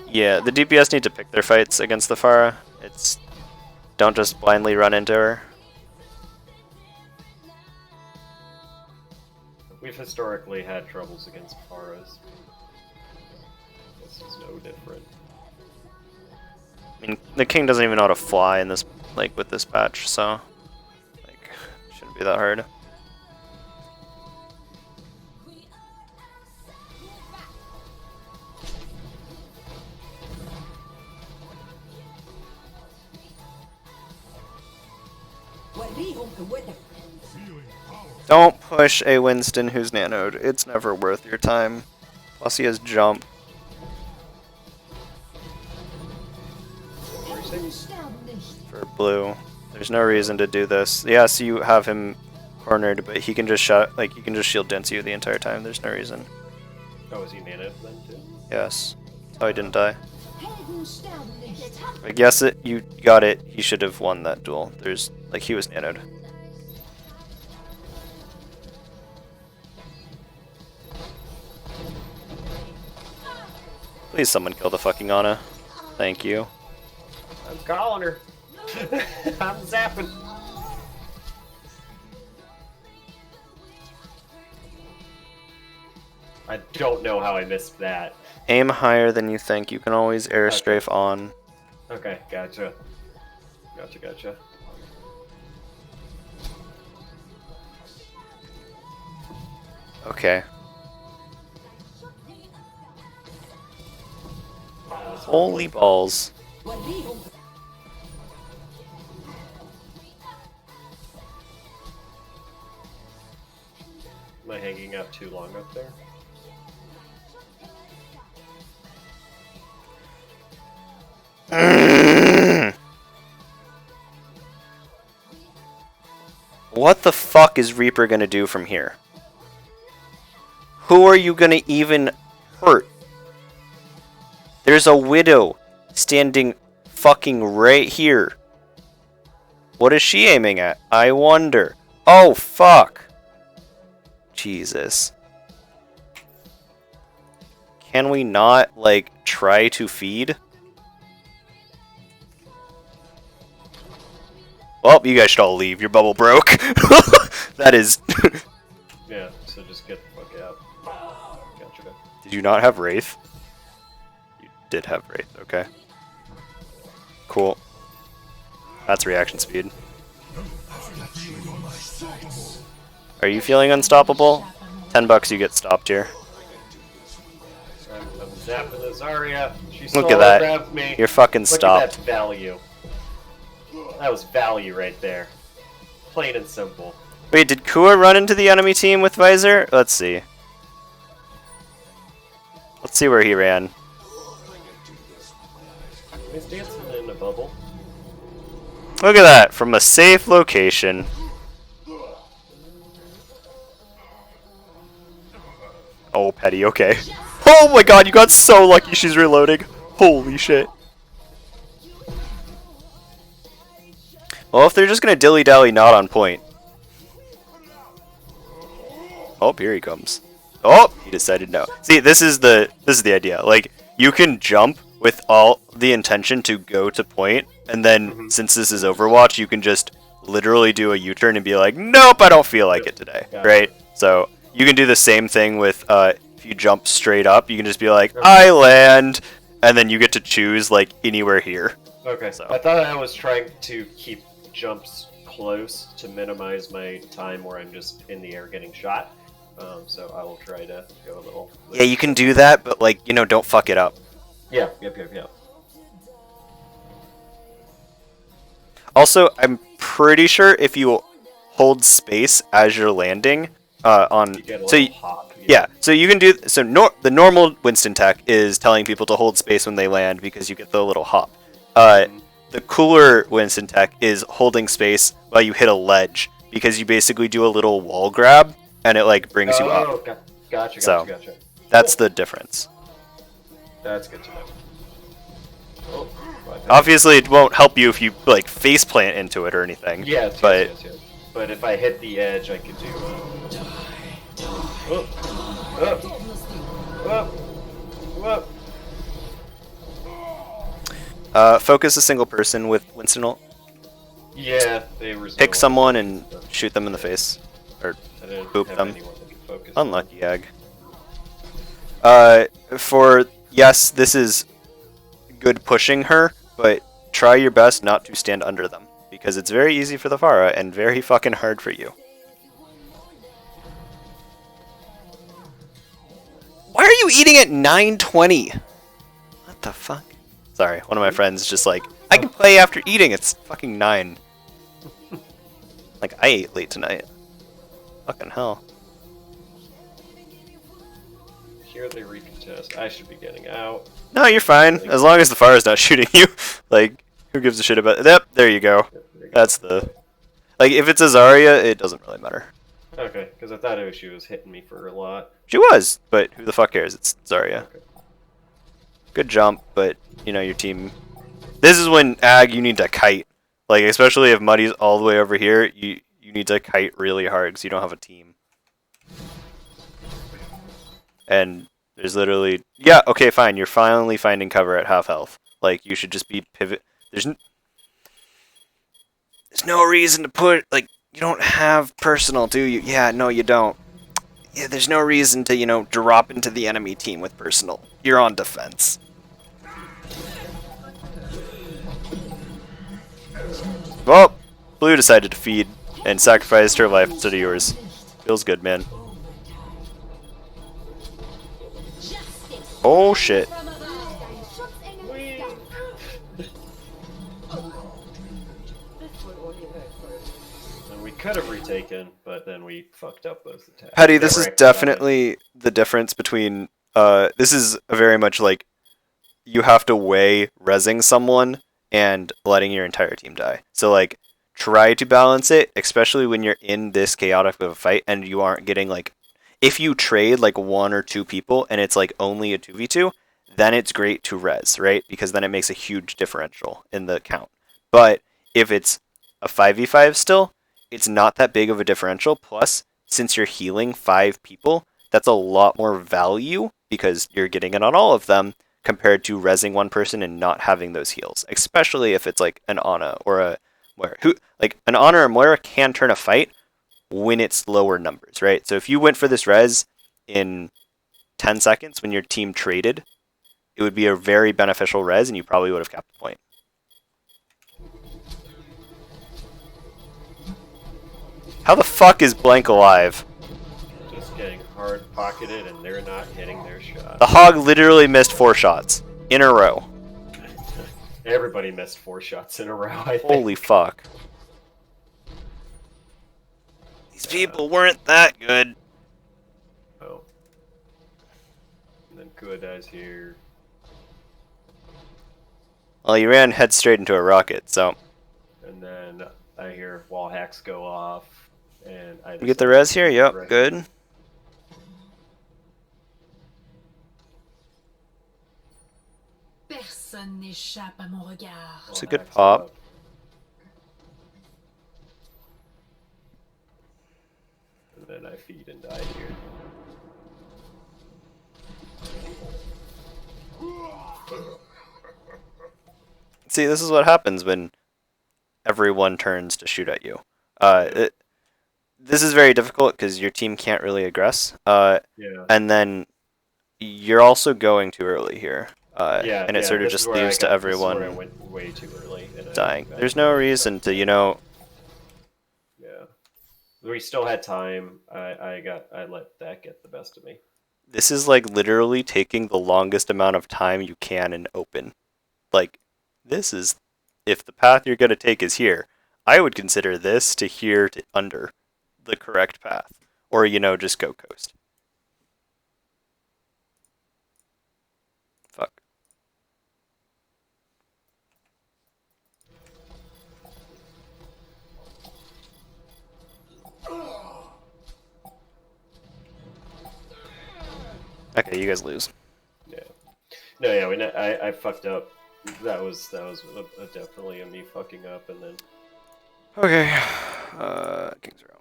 Yeah, the DPS need to pick their fights against the Pharah. It's don't just blindly run into her. We've historically had troubles against Pharahs. This is no different. I mean, the king doesn't even know how to fly in this, like, with this patch, so like, shouldn't be that hard. Feeling powerful. Don't push a Winston who's nanoed. It's never worth your time. Plus he has jump. For blue. There's no reason to do this. Yes, you have him cornered, but he can just he can just shield dance you the entire time. There's no reason. Oh, is he nanoed then too? Yes. That's how he didn't die. I guess you got it. He should have won that duel. There's like he was nanoed. Please someone kill the fucking Ana. Thank you. I'm calling her. I'm zapping. I don't know how I missed that. Aim higher than you think. You can always air strafe on. Okay, gotcha. Gotcha. Okay. Holy balls. Am I hanging out too long up there? What the fuck is Reaper gonna do from here? Who are you gonna even hurt? There's a Widow standing fucking right here. What is she aiming at? I wonder. Oh, fuck. Jesus. Can we not, like, try to feed? Well, you guys should all leave. Your bubble broke. That is... Yeah, so just get the fuck out. Gotcha. Did you not have Wraith? You did have Wraith, okay. Cool. That's reaction speed. Are you feeling unstoppable? $10 you get stopped here. I'm zapping this Zarya. She Look at that. grabbed me. You're fucking Look stopped. at that value. That was value right there. Plain and simple. Wait, did Kua run into the enemy team with Visor? Let's see. Let's see where he ran. He's dancing in a bubble. Look at that, from a safe location. Oh, Petty, okay. Oh my god, you got so lucky she's reloading. Holy shit. Well, if they're just gonna dilly-dally not on point. Oh, here he comes. Oh, he decided no. See, this is the idea. Like, you can jump with all the intention to go to point, and then since this is Overwatch, you can just literally do a U-turn and be like, nope, I don't feel like it today, right? So you can do the same thing with if you jump straight up, you can just be like, I land, and then you get to choose like anywhere here. Okay, So. I thought I was trying to keep jumps close to minimize my time where I'm just in the air getting shot. So I will try to go a little... Yeah, you can do that, but like, you know, don't fuck it up. Yeah, yep. Also, I'm pretty sure if you hold space as you're landing, You get a little hop. yeah, so you can do the normal Winston tech is telling people to hold space when they land because you get the little hop. The cooler Winston tech is holding space while you hit a ledge because you basically do a little wall grab and it like brings you up. Gotcha. So. That's the difference. That's good to know. Oh, Obviously, it won't help you if you like face plant into it or anything. yes, but yes. But if I hit the edge, I could do. Up. Up. Up. Focus a single person with Winston ult. Yeah, they were. Pick someone and shoot them in the face. Or I didn't boop have them. anyone that could focus. unlucky egg. Yes, this is good pushing her, but try your best not to stand under them. Because it's very easy for the Pharah and very fucking hard for you. Why are you eating at 9:20? What the fuck? Sorry, one of my friends just like, I can play after eating, it's fucking 9. Like, I ate late tonight. Fucking hell. Here they recontest. I should be getting out. No, you're fine, as long as the Pharah's not shooting you. Like, who gives a shit about it? Yep, there you go. That's the... Like, if it's a Zarya, it doesn't really matter. Okay, because I thought she was hitting me for a lot. She was, but who the fuck cares? It's Zarya. Okay. Good jump, but, you know, your team... This is when, Ag, you need to kite. Like, especially if Muddy's all the way over here, you need to kite really hard because you don't have a team. And there's literally... Yeah, okay, fine. You're finally finding cover at half health. Like, you should just be pivot... There's no reason to put... Like, you don't have personal, do you? Yeah, no, you don't. Yeah, there's no reason to, you know, drop into the enemy team with personal. You're on defense. Well, Blue decided to feed and sacrificed her life instead of yours. Feels good, man. Oh, shit. And we could have retaken, but then we fucked up those attacks. Petty, this is Never definitely the difference between... this is very much like you have to weigh rezzing someone and letting your entire team die. So, like, try to balance it, especially when you're in this chaotic of a fight and you aren't getting, like... If you trade, like, 1 or 2 people and it's, like, only a 2v2, then it's great to res, right? Because then it makes a huge differential in the count. But if it's a 5v5 still, it's not that big of a differential. Plus, since you're healing 5 people, that's a lot more value because you're getting it on all of them compared to rezzing 1 person and not having those heals. Especially if it's like an Ana or a Moira. Like, an Ana or Moira can turn a fight when it's lower numbers, right? So if you went for this res in 10 seconds when your team traded, it would be a very beneficial res and you probably would have kept the point. How the fuck is Blank alive? Just getting hard pocketed and they're not hitting their shot. The Hog literally missed 4 shots in a row. Everybody missed 4 shots in a row, I think. Holy fuck. These people weren't that good. Oh. And then Kuadai's here. Well, you ran head straight into a rocket, so... And then I hear wall hacks go off. And I We get the res here? Yep, good. Personne n'échappe à mon regard. It's a good pop. And then I feed and die here. See, this is what happens when everyone turns to shoot at you. This is very difficult because your team can't really aggress. Yeah. And then you're also going too early here. And it sort of this just is where leaves to this is where I everyone went way too early. And I dying. got There's no reason to, you know... Yeah. We still had time. I let that get the best of me. This is like literally taking the longest amount of time you can in open. Like, this is... If the path you're going to take is here, I would consider this to here to under the correct path. Or, you know, just go coast. Fuck. Okay, you guys lose. Yeah. No, yeah, I fucked up. That was definitely a me fucking up, and then Okay. Kings are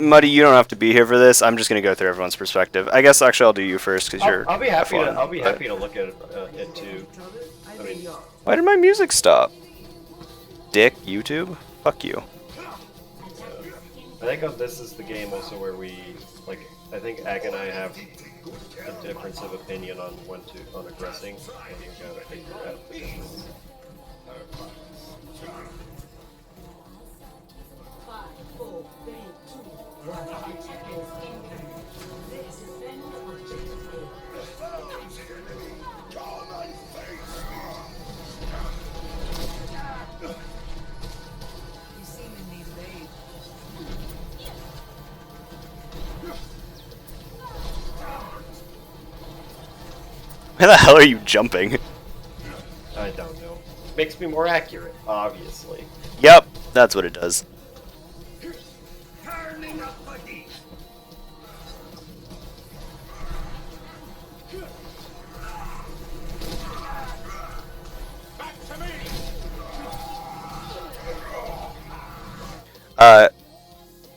Muddy, you don't have to be here for this. I'm just gonna go through everyone's perspective. I guess actually I'll do you first because you're. I'll be happy. F1, I'll be but- happy to look at it too. I mean, Why did my music stop? Dick, YouTube? Fuck you. I think this is the game also where we like. I think Ag and I have a difference of opinion on when to on aggressing. And you gotta figure out positions. Why the hell are you jumping? I don't know. Makes me more accurate, obviously. Yep, that's what it does. Turning up the heat. Back to me.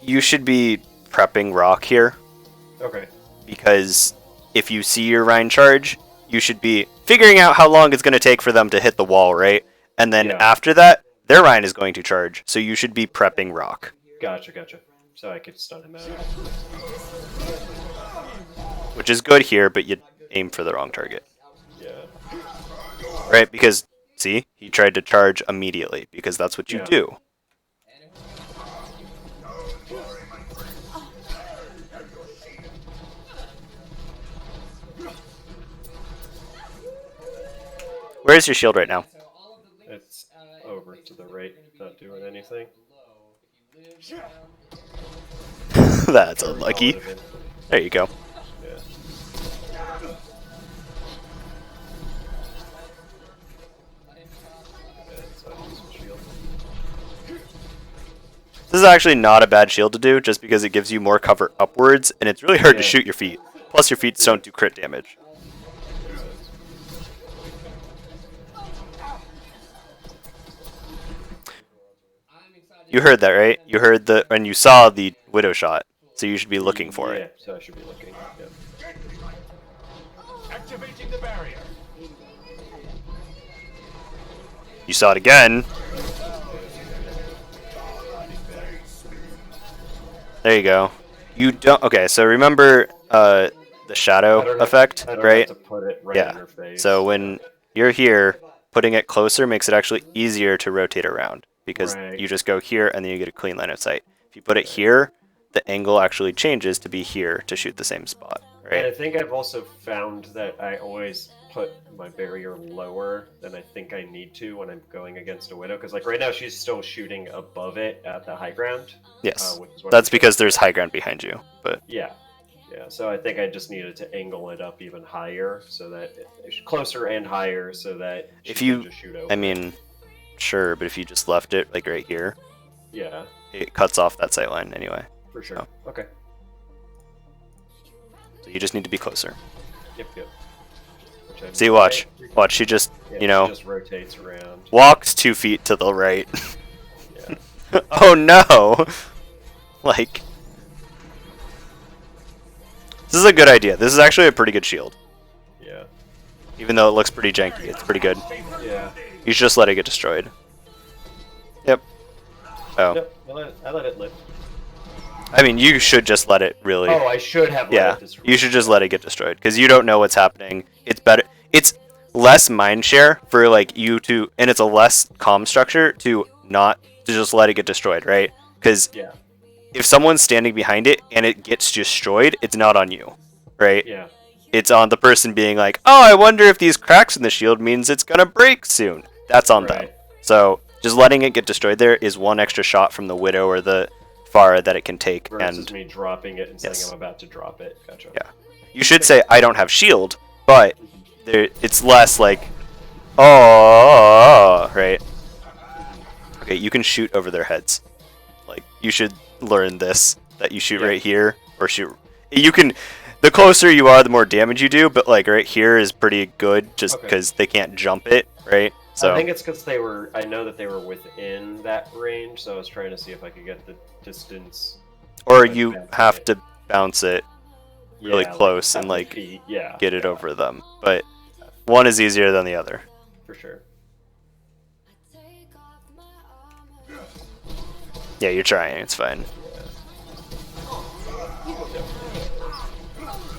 You should be prepping rock here Okay. because if you see your Rhine charge, you should be figuring out how long it's going to take for them to hit the wall, right? And then Yeah. after that, their Rhine is going to charge, so you should be prepping rock. Gotcha. So I could stun him out. Which is good here, but you aim for the wrong target. Yeah. Right? Because, see? He tried to charge immediately, because that's what you Yeah. do. Where's your shield right now? It's over to the right, not doing anything. That's Or unlucky. relative in- There you go. Yeah. So I use the shield. This is actually not a bad shield to do, just because it gives you more cover upwards, and it's really hard to Yeah. shoot your feet. Plus, your feet don't do crit damage. You heard that, right? You heard and you saw the widow shot, so you should be looking for Yeah, it. so I should be looking. Yeah. Activating the barrier. You saw it again. There you go. You don't. Okay, so remember the I shadow don't have- effect, I don't right? have to put it right in Yeah. her face. So when you're here, putting it closer makes it actually easier to rotate around because Right. you just go here and then you get a clean line of sight. If you put it here, the angle actually changes to be here to shoot the same spot, And I right? think I've also found that I always put my barrier lower than I think I need to when I'm going against a widow. Because like right now she's still shooting above it at the high ground. Yes. Which is what That's I'm doing. because there's high ground behind you. But Yeah. So I think I just needed to angle it up even higher so that closer and higher so that she if can you, just shoot over. I mean, sure, but if you just left it like right here, Yeah, it cuts off that sight line anyway. for sure. Oh. Okay. So you just need to be closer. Yep. Which I See, did watch. right. Watch, she just, Yeah, you know, she just rotates around. walks 2 feet to the right. Yeah. Oh no! Like, this is a good idea. This is actually a pretty good shield. Yeah. Even though it looks pretty janky, it's pretty good. Yeah. You should just let it get destroyed. Yep. Oh. Yep. I let it live. I mean, you should just let it really... Oh, I should have let yeah, it destroy. you should just let it get destroyed. Because you don't know what's happening. It's better... It's less mind share for, like, you to... And it's a less calm structure to not... To just let it get destroyed, right? Because Yeah. if someone's standing behind it and it gets destroyed, it's not on you, right? Yeah. It's on the person being like, oh, I wonder if these cracks in the shield means it's gonna break soon. That's on them. Right. So just letting it get destroyed there is one extra shot from the widow or the Pharah that it can take. Versus And me dropping it and saying Yes. I'm about to drop it. Gotcha. yeah, you should say I don't have shield, but it's less like, oh, right? Okay, you can shoot over their heads. Like you should learn this that you shoot Yeah. right here or shoot. You can. The closer you are, the more damage you do. But like right here is pretty good, just Okay. because they can't jump it, right? So I think it's because I know that they were within that range, so I was trying to see if I could get the distance. or like, you bouncing have it. to bounce it really Yeah, close have and the like feet, yeah, get it yeah, over them. But one is easier than the other. for sure. Yeah, you're trying. It's fine.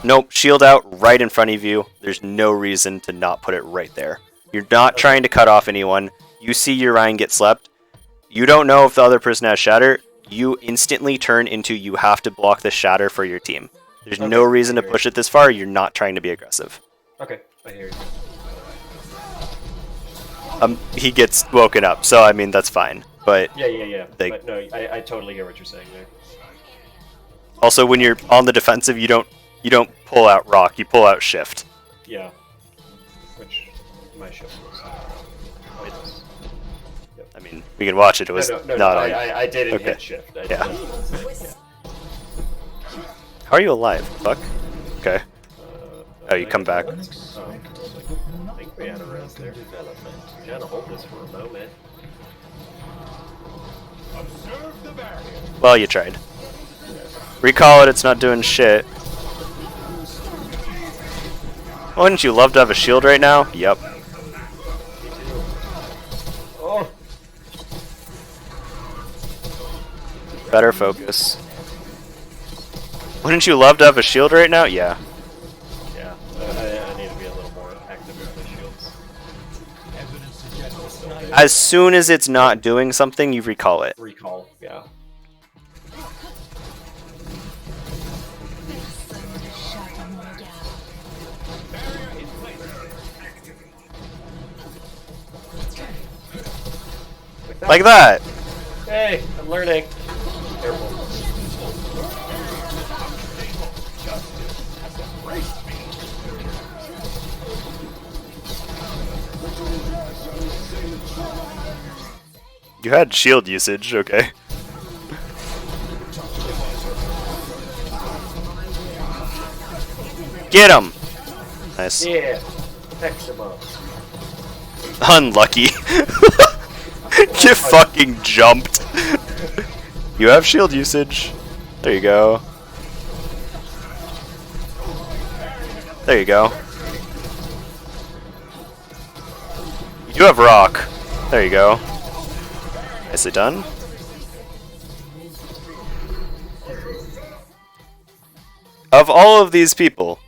Nope, shield out right in front of you. There's no reason to not put it right there. You're not trying to cut off anyone. You see your Ryan get slept. You don't know if the other person has shatter. You instantly turn into you have to block the shatter for your team. There's no Okay, reason I to hear push you. it this far. You're not trying to be aggressive. Okay, I hear you. He gets woken up, so I mean that's fine. But Yeah. They- But no, I totally get what you're saying there. also when you're on the defensive, you don't pull out rock. You pull out shift. Yeah. Which my shift was. It is. I mean, we can watch it. It was No, not. I didn't Okay. hit shift. Yeah. How are you alive? Fuck. Okay. Oh, you come back. Oh, I think we had a res there. Development. Gotta hold this for a moment. Observe the barrier. Well, you tried. Recall it. It's not doing shit. Wouldn't you love to have a shield right now? Yep. Oh! Better focus. Wouldn't you love to have a shield right now? Yeah. Yeah. I need to be a little more active with my shields. Evidence suggests sniper. As soon as it's not doing something, you recall it. Recall, yeah. Personne n'échappe à mon regard. Barrier in place. Like that. Hey, I'm learning. Careful. You had shield usage, okay. Get him! Nice. Yeah. Text him up. Unlucky. Get fucking jumped. You have shield usage. There you go. There you go. You do have rock. There you go. Nicely done. Of all of these people,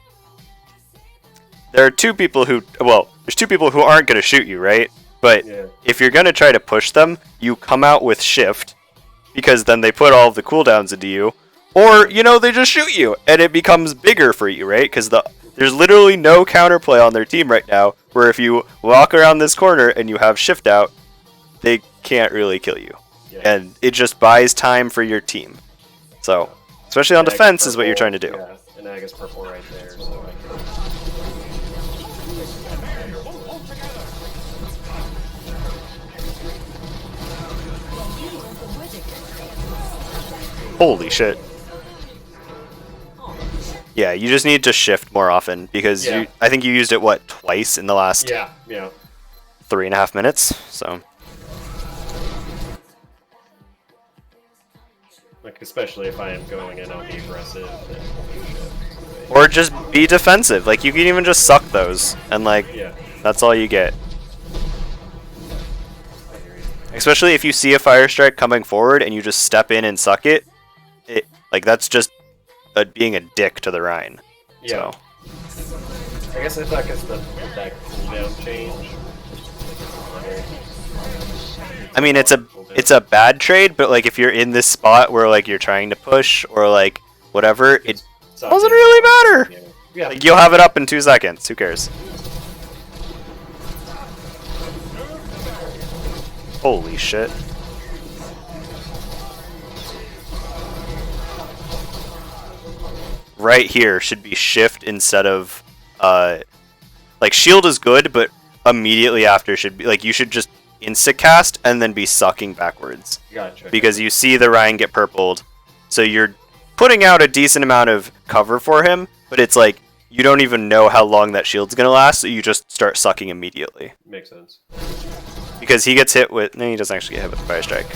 there are two people who, well, there's two people who aren't going to shoot you, right? But Yeah. if you're going to try to push them, you come out with shift, because then they put all of the cooldowns into you, or, you know, they just shoot you, and it becomes bigger for you, right? Because there's literally no counterplay on their team right now, where if you walk around this corner and you have shift out, they can't really kill you. Yeah. And it just buys time for your team. So, especially on Nag defense is what you're purple, trying to do. Yeah, and Nag is purple right there, so I can. Holy shit. Yeah, you just need to shift more often because Yeah. I think you used it, what, twice in the last Yeah. 3.5 minutes? So, Like, especially if I am going in, I'll be aggressive and holy shit. or just be defensive. Like, you can even just suck those, and, like, Yeah. that's all you get. I hear you. Especially if you see a fire strike coming forward and you just step in and suck it, like, that's just being a dick to the Rhine. Yeah. So, I guess I thought because that cooldown change. I mean, it's a bad trade, but, like, if you're in this spot where, like, you're trying to push or, like, whatever, it doesn't really matter. Yeah. Like, you'll have it up in 2 seconds. Who cares? Holy shit. Right here should be shift instead of, like, shield is good, but immediately after should be, like, you should just insta-cast and then be sucking backwards. Gotcha. Because you see the Ryan get purpled, so you're putting out a decent amount of cover for him, but it's like, you don't even know how long that shield's gonna last, so you just start sucking immediately. Makes sense. Because he gets hit with... No, he doesn't actually get hit with the Fire Strike.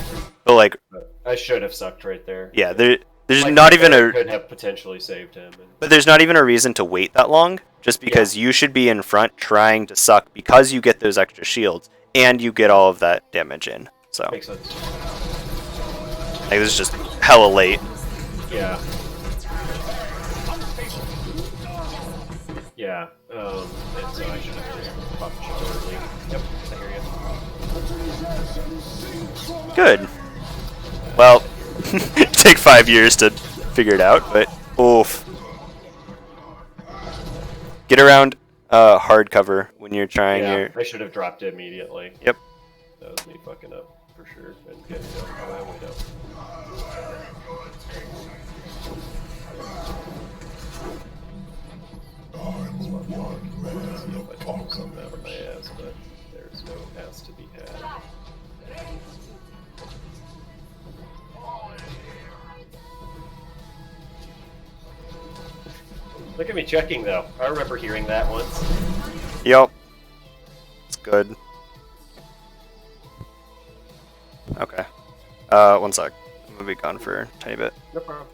But, like, But I should have sucked right there. yeah, there's Like, not even a... could have potentially saved him. And... But there's not even a reason to wait that long, just because you should be in front trying to suck because you get those extra shields, and you get all of that damage in. So, Makes sense. like, this is just hella late. Yeah. Yeah. And so I should have just popped shot early. Yep, I hear you. Good. Well, take 5 years to figure it out, but oof. Get around hard cover when you're trying Yeah, your... I should have dropped it immediately. Yep. That was me fucking up for sure. And getting my way down. I'm one man If I of can pull something conquerors. out of my ass, but there's no ass to be had. Look at me checking though. I remember hearing that once. Yep. It's good. Okay. One sec. I'm gonna be gone for a tiny bit. No problem.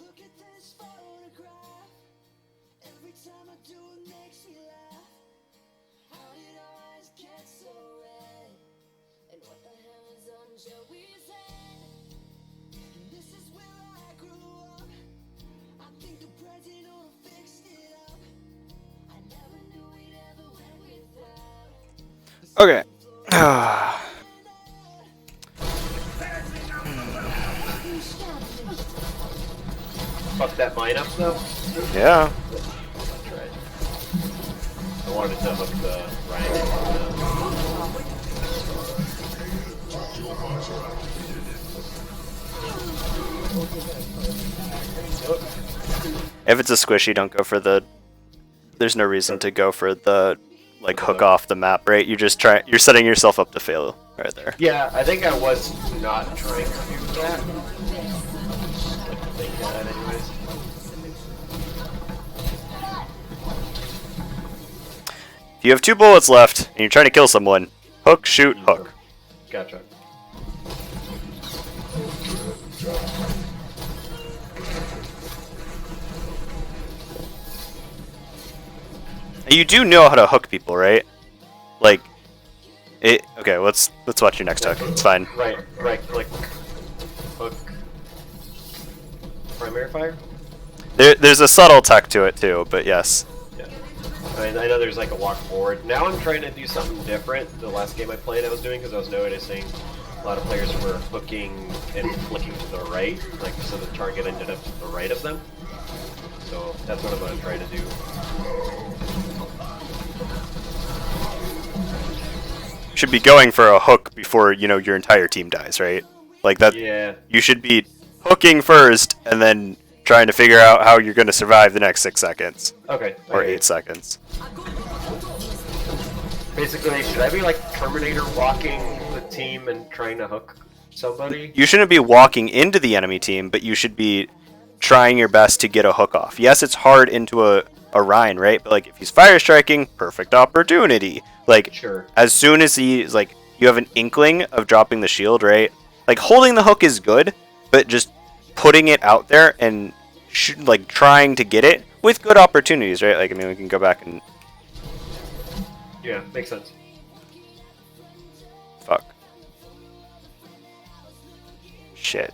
Look at this photograph. Every time I do it makes me laugh. How did our eyes get so red? And what the hell is on Joey's head? And this is where I grew up. I think the president ought to fix it up. I never knew we'd ever went without. Okay. Fuck that mine up though. Yeah. That's right. I wanted to hook the If it's a squishy, don't go for the... There's no reason to go for the, like, hook off the map, right? You're setting yourself up to fail right there. Yeah, I think I was not trying to do that. Like to think that anyways. If you have 2 bullets left and you're trying to kill someone, hook, shoot, hook. Gotcha. You do know how to hook people, right? Like, it. Okay, let's watch your next hook. It's fine. Right, click. Hook. Primary fire? There's a subtle tech to it too, but yes. Yeah. I mean, I know there's like a walk forward. Now I'm trying to do something different. The last game I played I was doing, because I was noticing a lot of players were hooking and flicking to the right, like so the target ended up to the right of them. So that's what I'm gonna try to do. Should be going for a hook before, you know, your entire team dies, right? Like that. Yeah. You should be hooking first and then trying to figure out how you're going to survive the next 6 seconds Okay. or okay. 8 seconds. Basically, should I be like Terminator walking the team and trying to hook somebody? You shouldn't be walking into the enemy team, but you should be trying your best to get a hook off. Yes, it's hard into a Rhine, right? But like if he's fire striking, perfect opportunity. Like Sure. as soon as he's like you have an inkling of dropping the shield, right? Like holding the hook is good, but just putting it out there and like trying to get it with good opportunities, right? Like I mean, we can go back and Yeah, makes sense. fuck. Shit.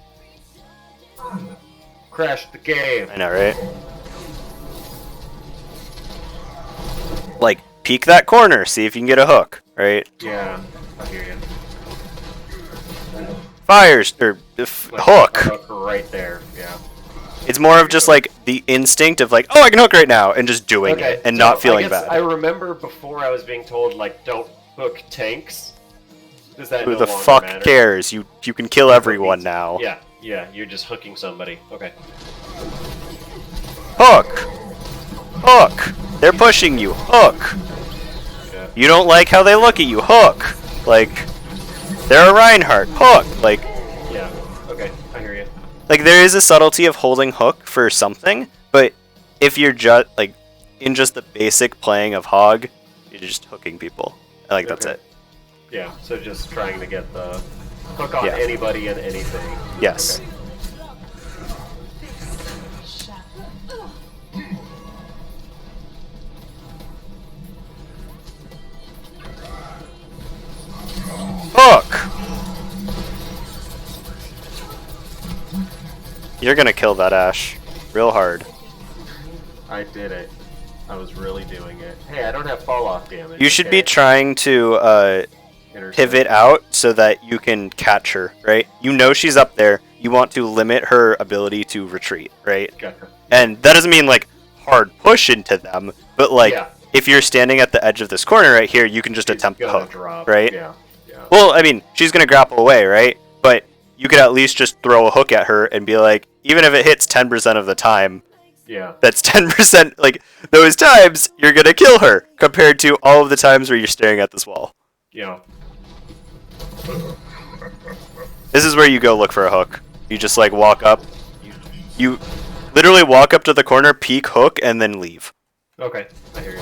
Crashed the game. I know, right? Like peek that corner, see if you can get a hook, right? Yeah, I hear you. Fires or Like, hook. a hook right there. Yeah. It's more of just like the instinct of like, oh, I can hook right now, and just doing it and so not feeling I guess bad. I remember before I was being told like don't hook tanks. Does that Who no the longer fuck matter? cares? You can kill everyone now. Yeah, yeah, you're just hooking somebody. Okay. Hook! Hook! They're pushing you. Hook! Yeah. You don't like how they look at you. Hook! Like, they're a Reinhardt. Hook! Like, Yeah. Okay, I hear you. there is a subtlety of holding hook for something, but if you're just, like, in just the basic playing of Hog, you're just hooking people. Like, that's Okay. it. Yeah, so just trying to get the hook on Yeah. anybody and anything. Yes. Okay. Hook! You're gonna kill that Ashe. Real hard. I did it. I was really doing it. Hey, I don't have fall off damage. You should be okay? trying to Intercept. pivot out so that you can catch her, right? You know she's up there. You want to limit her ability to retreat, right? Gotcha. And that doesn't mean like hard push into them, but like Yeah. if you're standing at the edge of this corner right here, you can just She's attempt the gonna hook, drop. right? Yeah. Yeah. Well, I mean, she's gonna grapple away, right? But you could at least just throw a hook at her and be like, even if it hits 10% of the time, Yeah. that's 10%. Like those times, you're gonna kill her compared to all of the times where you're staring at this wall. Yeah. This is where you go look for a hook. You just like walk up. You literally walk up to the corner, peek hook, and then leave. Okay. I hear you.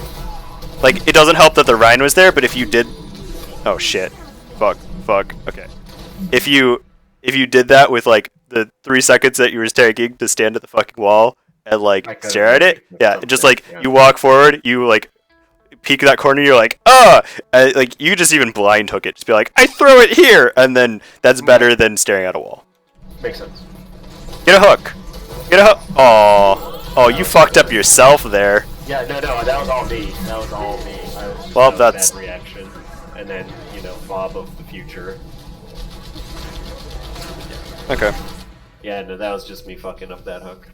Like it doesn't help that the Rhine was there, but if you did, oh shit, fuck. Okay, if you did that with like the 3 seconds that you were taking to stand at the fucking wall and I like could've stare at it, done yeah, something, just like yeah. you walk forward, you like peek that corner, you're like, like you just even blind hook it, just be like, I throw it here, and then that's better than staring at a wall. Makes sense. Get a hook. Get a hook. Oh, you fucked up yourself there. Yeah. No. That was all me. That was all me. Well, that was a that's- bad reaction. And then Bob of the future. Okay. Yeah. No, that was just me fucking up that hook.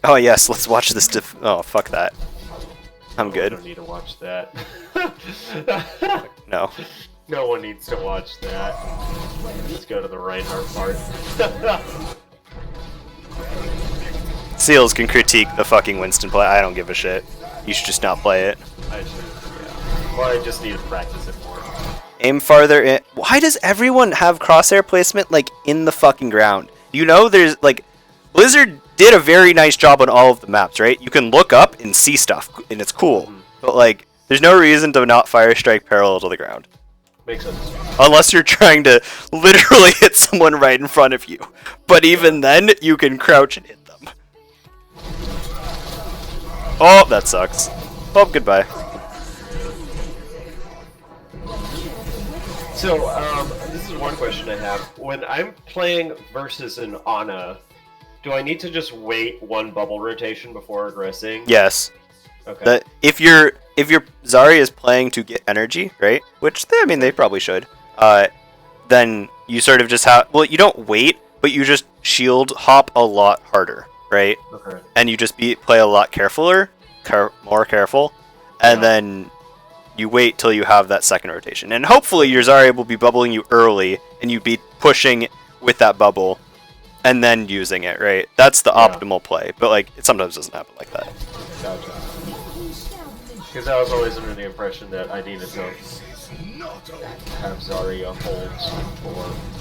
Oh yes, let's watch this. Oh fuck that. I'm I good. don't need to watch that. No. No one needs to watch that. Just go to the Reinhardt part. Seals can critique the fucking Winston play. I don't give a shit. You should just not play it. I should, yeah. Or I just need to practice it more. Aim farther in. Why does everyone have crosshair placement like in the fucking ground? You know, there's like Blizzard did a very nice job on all of the maps, right? You can look up and see stuff, and it's cool. But like, there's no reason to not fire strike parallel to the ground. Makes sense. Unless you're trying to literally hit someone right in front of you. But even then, you can crouch and hit them. Oh, that sucks. Oh, goodbye. So, this is one question I have. When I'm playing versus an Ana, do I need to just wait one bubble rotation before aggressing? Yes. Okay. That if your Zarya is playing to get energy, right? Which they probably should. Then you sort of just have. Well, you don't wait, but you just shield hop a lot harder, right? Okay. And you just play a lot more careful, and then you wait till you have that second rotation. And hopefully your Zarya will be bubbling you early, and you'd be pushing with that bubble, and then using it, right? That's the optimal play, but like it sometimes doesn't happen like that. Gotcha. Because I was always under the impression that I needed to have Zarya holds for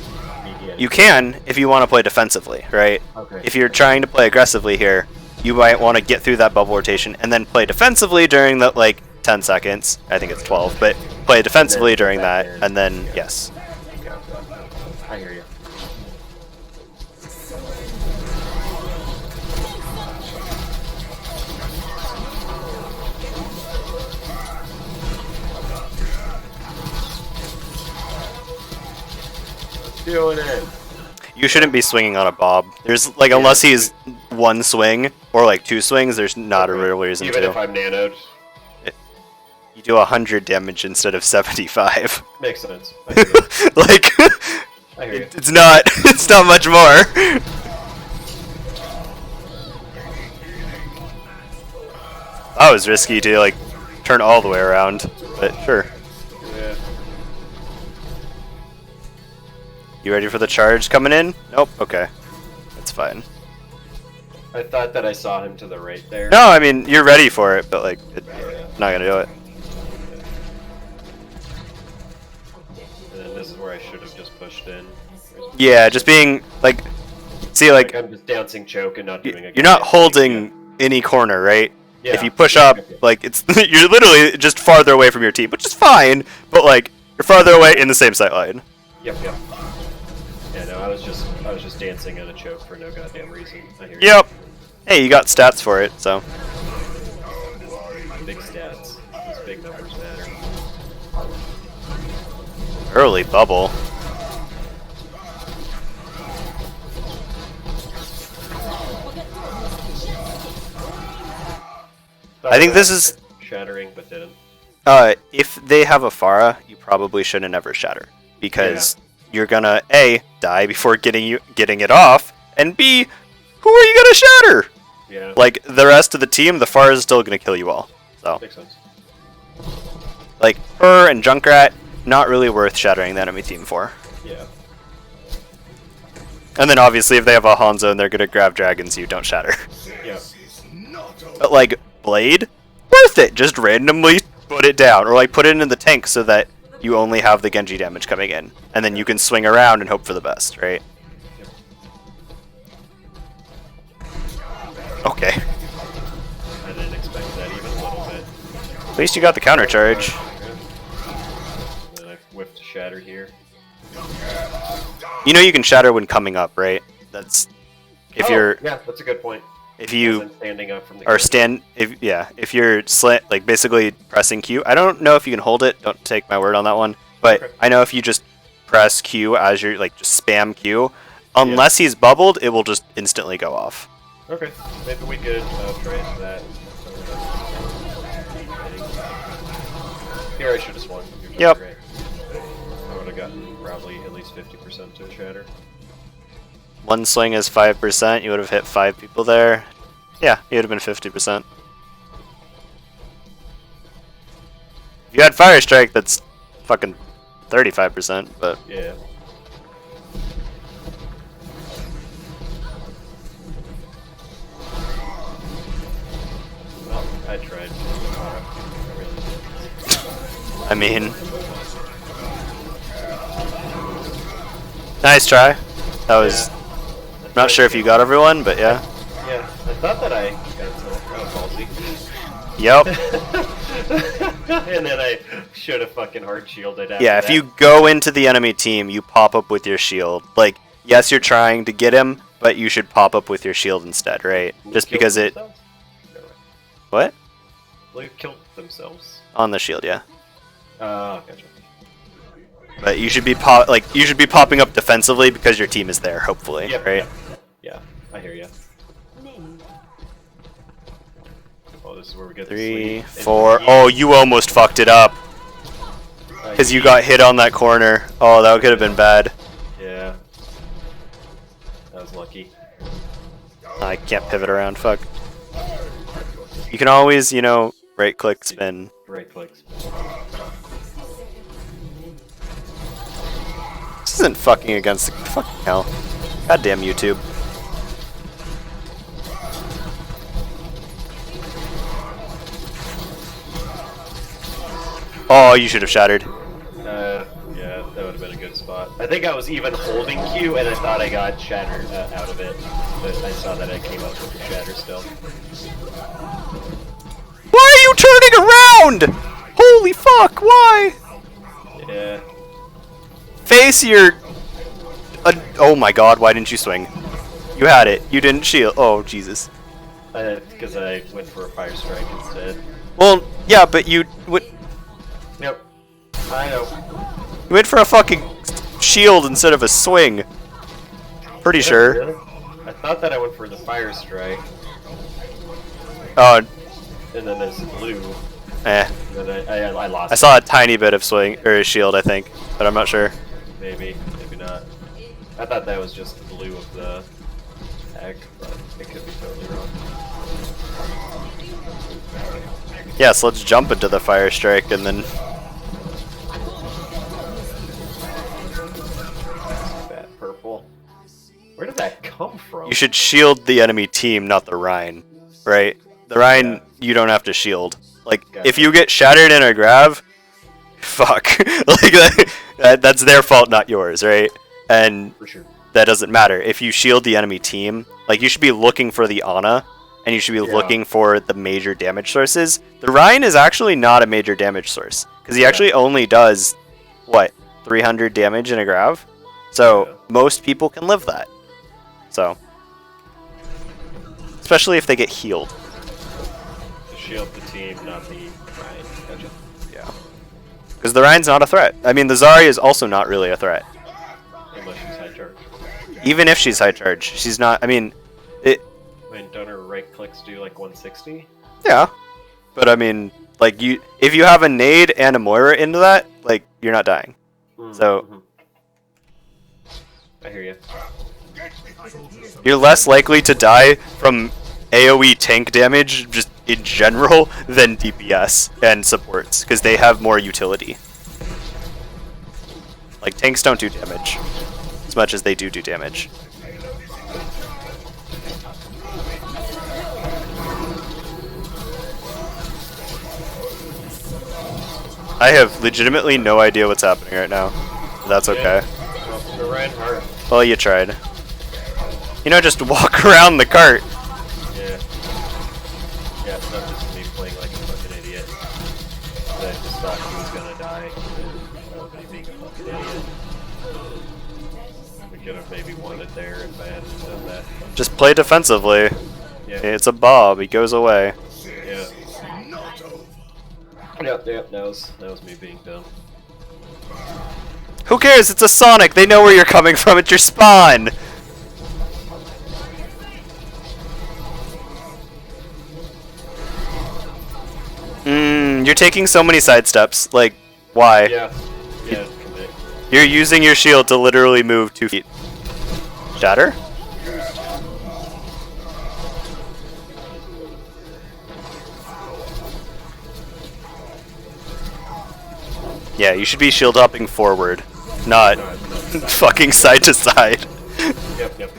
media. You can if you want to play defensively, right? Okay. If you're trying to play aggressively here, you might want to get through that bubble rotation and then play defensively during the like 10 seconds. I think it's 12, but play defensively during that, and then yes. Gotcha. I hear you. Doing it. You shouldn't be swinging on a Bob. There's like unless he's one swing or like two swings, there's not a real reason Even to. if I'm nanoed. You do 100 damage instead of 75. Makes sense. I hear you. Like I hear you. it's not much more. That was risky to like turn all the way around, but sure. Yeah. You ready for the charge coming in? Nope. Okay. That's fine. I thought that I saw him to the right there. No, I mean, you're ready for it, but like, not gonna do it. And then this is where I should have just pushed in. Yeah, just being like, see, like, I'm just dancing choke and not doing a you're not holding any corner, right? Yeah. If you push up, like, it's you're literally just farther away from your team, which is fine, but like, you're farther away in the same sight line. Yep. Yeah, no, I was just dancing on a choke for no goddamn reason. I hear you. Yep. Hey, you got stats for it, so. Big stats. These big numbers matter. Early bubble. I think this is shattering, but didn't. if they have a Pharah, you probably shouldn't ever shatter because you're gonna A, die before getting it off, and B, who are you gonna shatter? Yeah. Like the rest of the team, the Pharah is still gonna kill you all. So Makes sense. like her and Junkrat, not really worth shattering the enemy team for. Yeah. And then obviously if they have a Hanzo and they're gonna grab dragons, you don't shatter. Yeah. But like Blade, worth it. Just randomly put it down, or like put it in the tank so that you only have the Genji damage coming in, and then you can swing around and hope for the best, right? Okay. I didn't expect that even a little bit. At least you got the counter charge. And then I whiffed a shatter here. You know you can shatter when coming up, right? That's if you're Yeah, that's a good point. if you Wasn't standing up from the or if you're like basically pressing Q. I don't know if you can hold it. Don't take my word on that one. But Okay. I know if you just press Q as you're like just spam Q, unless he's bubbled, it will just instantly go off. Okay, maybe we could try that. Here I should have swung. You're doing Yep. great. I would have gotten probably at least 50% to shatter. One swing is 5%. You would have hit 5 people there. Yeah, you would have been 50%. If you had Fire Strike, that's fucking 35%. But Yeah. Well, I tried. I really did. I mean, nice try. That was not sure if you got everyone, but yeah. Yeah, I thought that I got so ballsy. Yep. And then I should have fucking hard shielded after Yeah, if that. you go into the enemy team, you pop up with your shield. Like, yes, you're trying to get him, but you should pop up with your shield instead, right? Just Killed because it... themselves? No way. What? They killed themselves. On the shield, yeah. Gotcha. But you should be you should be popping up defensively because your team is there, hopefully, Yep, right? Yeah, I hear you. Oh, this is where we get 3, the sleep. 4... Oh, you almost fucked it up. Because you got hit on that corner. Oh, that could have been bad. Yeah. was lucky. I can't pivot around. Fuck. You can always, you know, right click spin. Right clicks. This isn't fucking against the fucking hell. Goddamn YouTube. Oh, you should have shattered. Yeah, that would have been a good spot. I think I was even holding Q, and I thought I got shattered out of it, but I saw that I came up with the shatter still. Why are you turning around? Holy fuck, why? Yeah. Face your... oh my god, why didn't you swing? You had it. You didn't shield. Oh, Jesus. Because I went for a fire strike instead. Well, yeah, but you... Yep. I know. You went for a fucking shield instead of a swing. Pretty sure. Really? I thought that I went for the fire strike, Oh, and then there's blue, eh. and then I lost. I saw a tiny bit of swing, or a shield, I think, but I'm not sure. Maybe not. I thought that was just blue of the egg, but it could be totally wrong. Yes, let's jump into the fire strike and then... That purple. Where did that come from? You should shield the enemy team, not the Rhine, right? The Rhine, you don't have to shield. Like, if you get shattered in a grav, fuck. Like, that's their fault, not yours, right? And For sure. that doesn't matter. If you shield the enemy team, like, you should be looking for the Ana, and you should be looking for the major damage sources. The Rhine is actually not a major damage source, because he actually only does, what, 300 damage in a grav? So, most people can live that. So, especially if they get healed. To shield the team, not the Ryan. Gotcha. Yeah. Because the Rhine's not a threat. I mean, the Zarya is also not really a threat. Unless she's high charge. Even if she's high charge, she's not. I mean, I mean, don't her right clicks do like 160? yeah. But I mean, like, if you have a nade and a Moira into that, like, you're not dying. So, I hear you. you're less likely to die from AoE tank damage, just in general, than DPS and supports, because they have more utility. Like, tanks don't do damage as much as they do damage. I have legitimately no idea what's happening right now. But that's okay. Well, the Ryan hard. Well, you tried. You know, just walk around the cart. Yeah. Yeah, it's not just me playing like a fucking idiot. I just thought he was gonna die. Me being a fucking idiot. We could have maybe won it there if I hadn't done that. Just play defensively. Yeah. It's a Bob. He goes away. Yeah. Yep, that was me being dumb. Who cares? It's a Sonic. They know where you're coming from. It's your spawn. You're taking so many side steps. Like, why? Yeah. Yeah, commit. You're using your shield to literally move 2 feet. Shatter? Yeah, you should be shield hopping forward, not fucking side to side. Yep.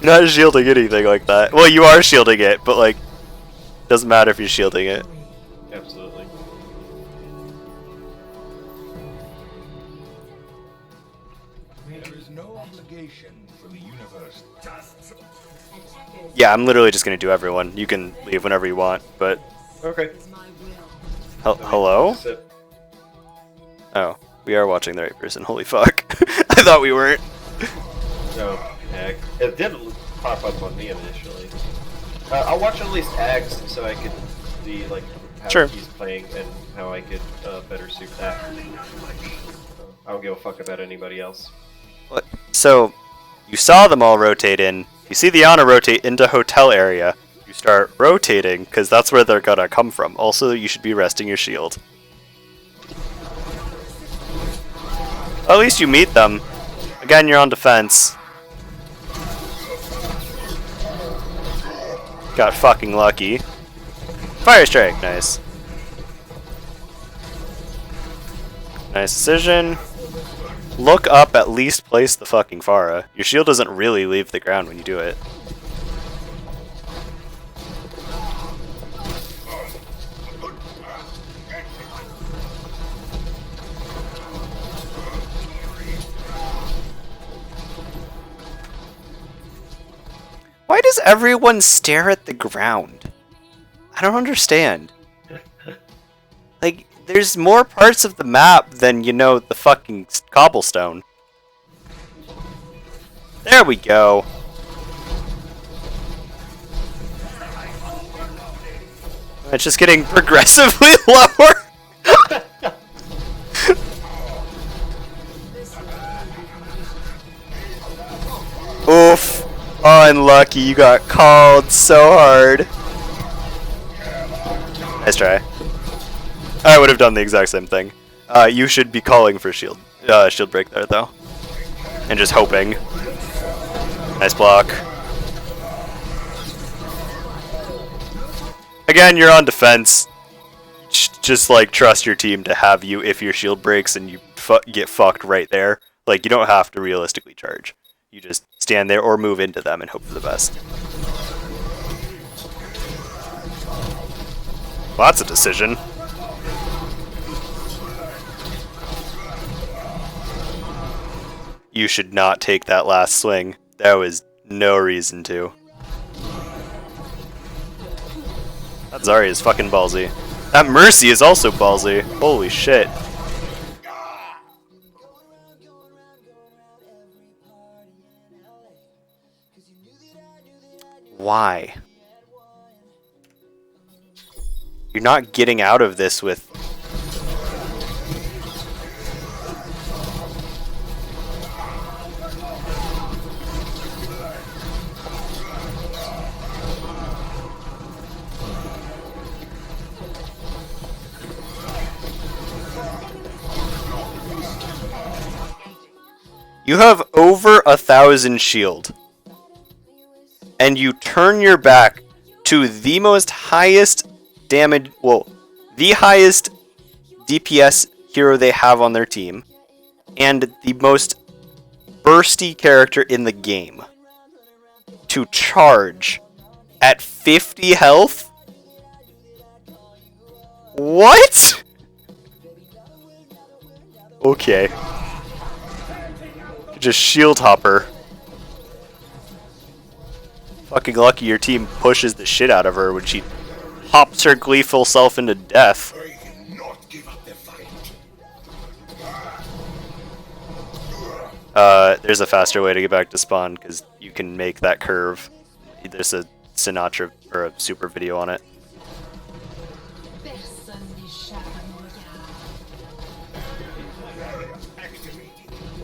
Not shielding anything like that. Well, you are shielding it, but like, doesn't matter if you're shielding it. Absolutely. There is no obligation for the universe. Yeah, I'm literally just gonna do everyone. You can leave whenever you want, but Okay. hello? Sip. Oh, we are watching the right person. Holy fuck! I thought we weren't. No, heck. It did pop up on me initially. I'll watch at least Ags so I could see like how Sure. he's playing and how I could better suit that. I don't give a fuck about anybody else. What? So, you saw them all rotate in. You see the Ana rotate into hotel area. You start rotating, because that's where they're gonna come from. Also, you should be resting your shield. At least you meet them. Again, you're on defense. Got fucking lucky. Fire strike, nice. Nice decision. Look up, at least place the fucking Pharah. Your shield doesn't really leave the ground when you do it. Why does everyone stare at the ground? I don't understand. Like, there's more parts of the map than, you know, the fucking cobblestone. There we go. It's just getting progressively lower. Oof. Unlucky, you got called so hard. Nice try. I would have done the exact same thing. You should be calling for shield break there though. And just hoping. Nice block. Again, you're on defense. Just like trust your team to have you if your shield breaks and you get fucked right there. Like, you don't have to realistically charge. You just stand there or move into them and hope for the best. Well, that's a decision. You should not take that last swing. There was no reason to. That Zarya is fucking ballsy. That Mercy is also ballsy. Holy shit. Why? You're not getting out of this with... You have over 1,000 shield. And you turn your back to the most highest damage, well, the highest DPS hero they have on their team, and the most bursty character in the game, to charge at 50 health? What? Okay. Just shield hopper. Fucking lucky your team pushes the shit out of her when she hops her gleeful self into death. I cannot give up the fight. There's a faster way to get back to spawn because you can make that curve. There's a Sinatra or a super video on it. Personne n'échappe à mon regard. Activating.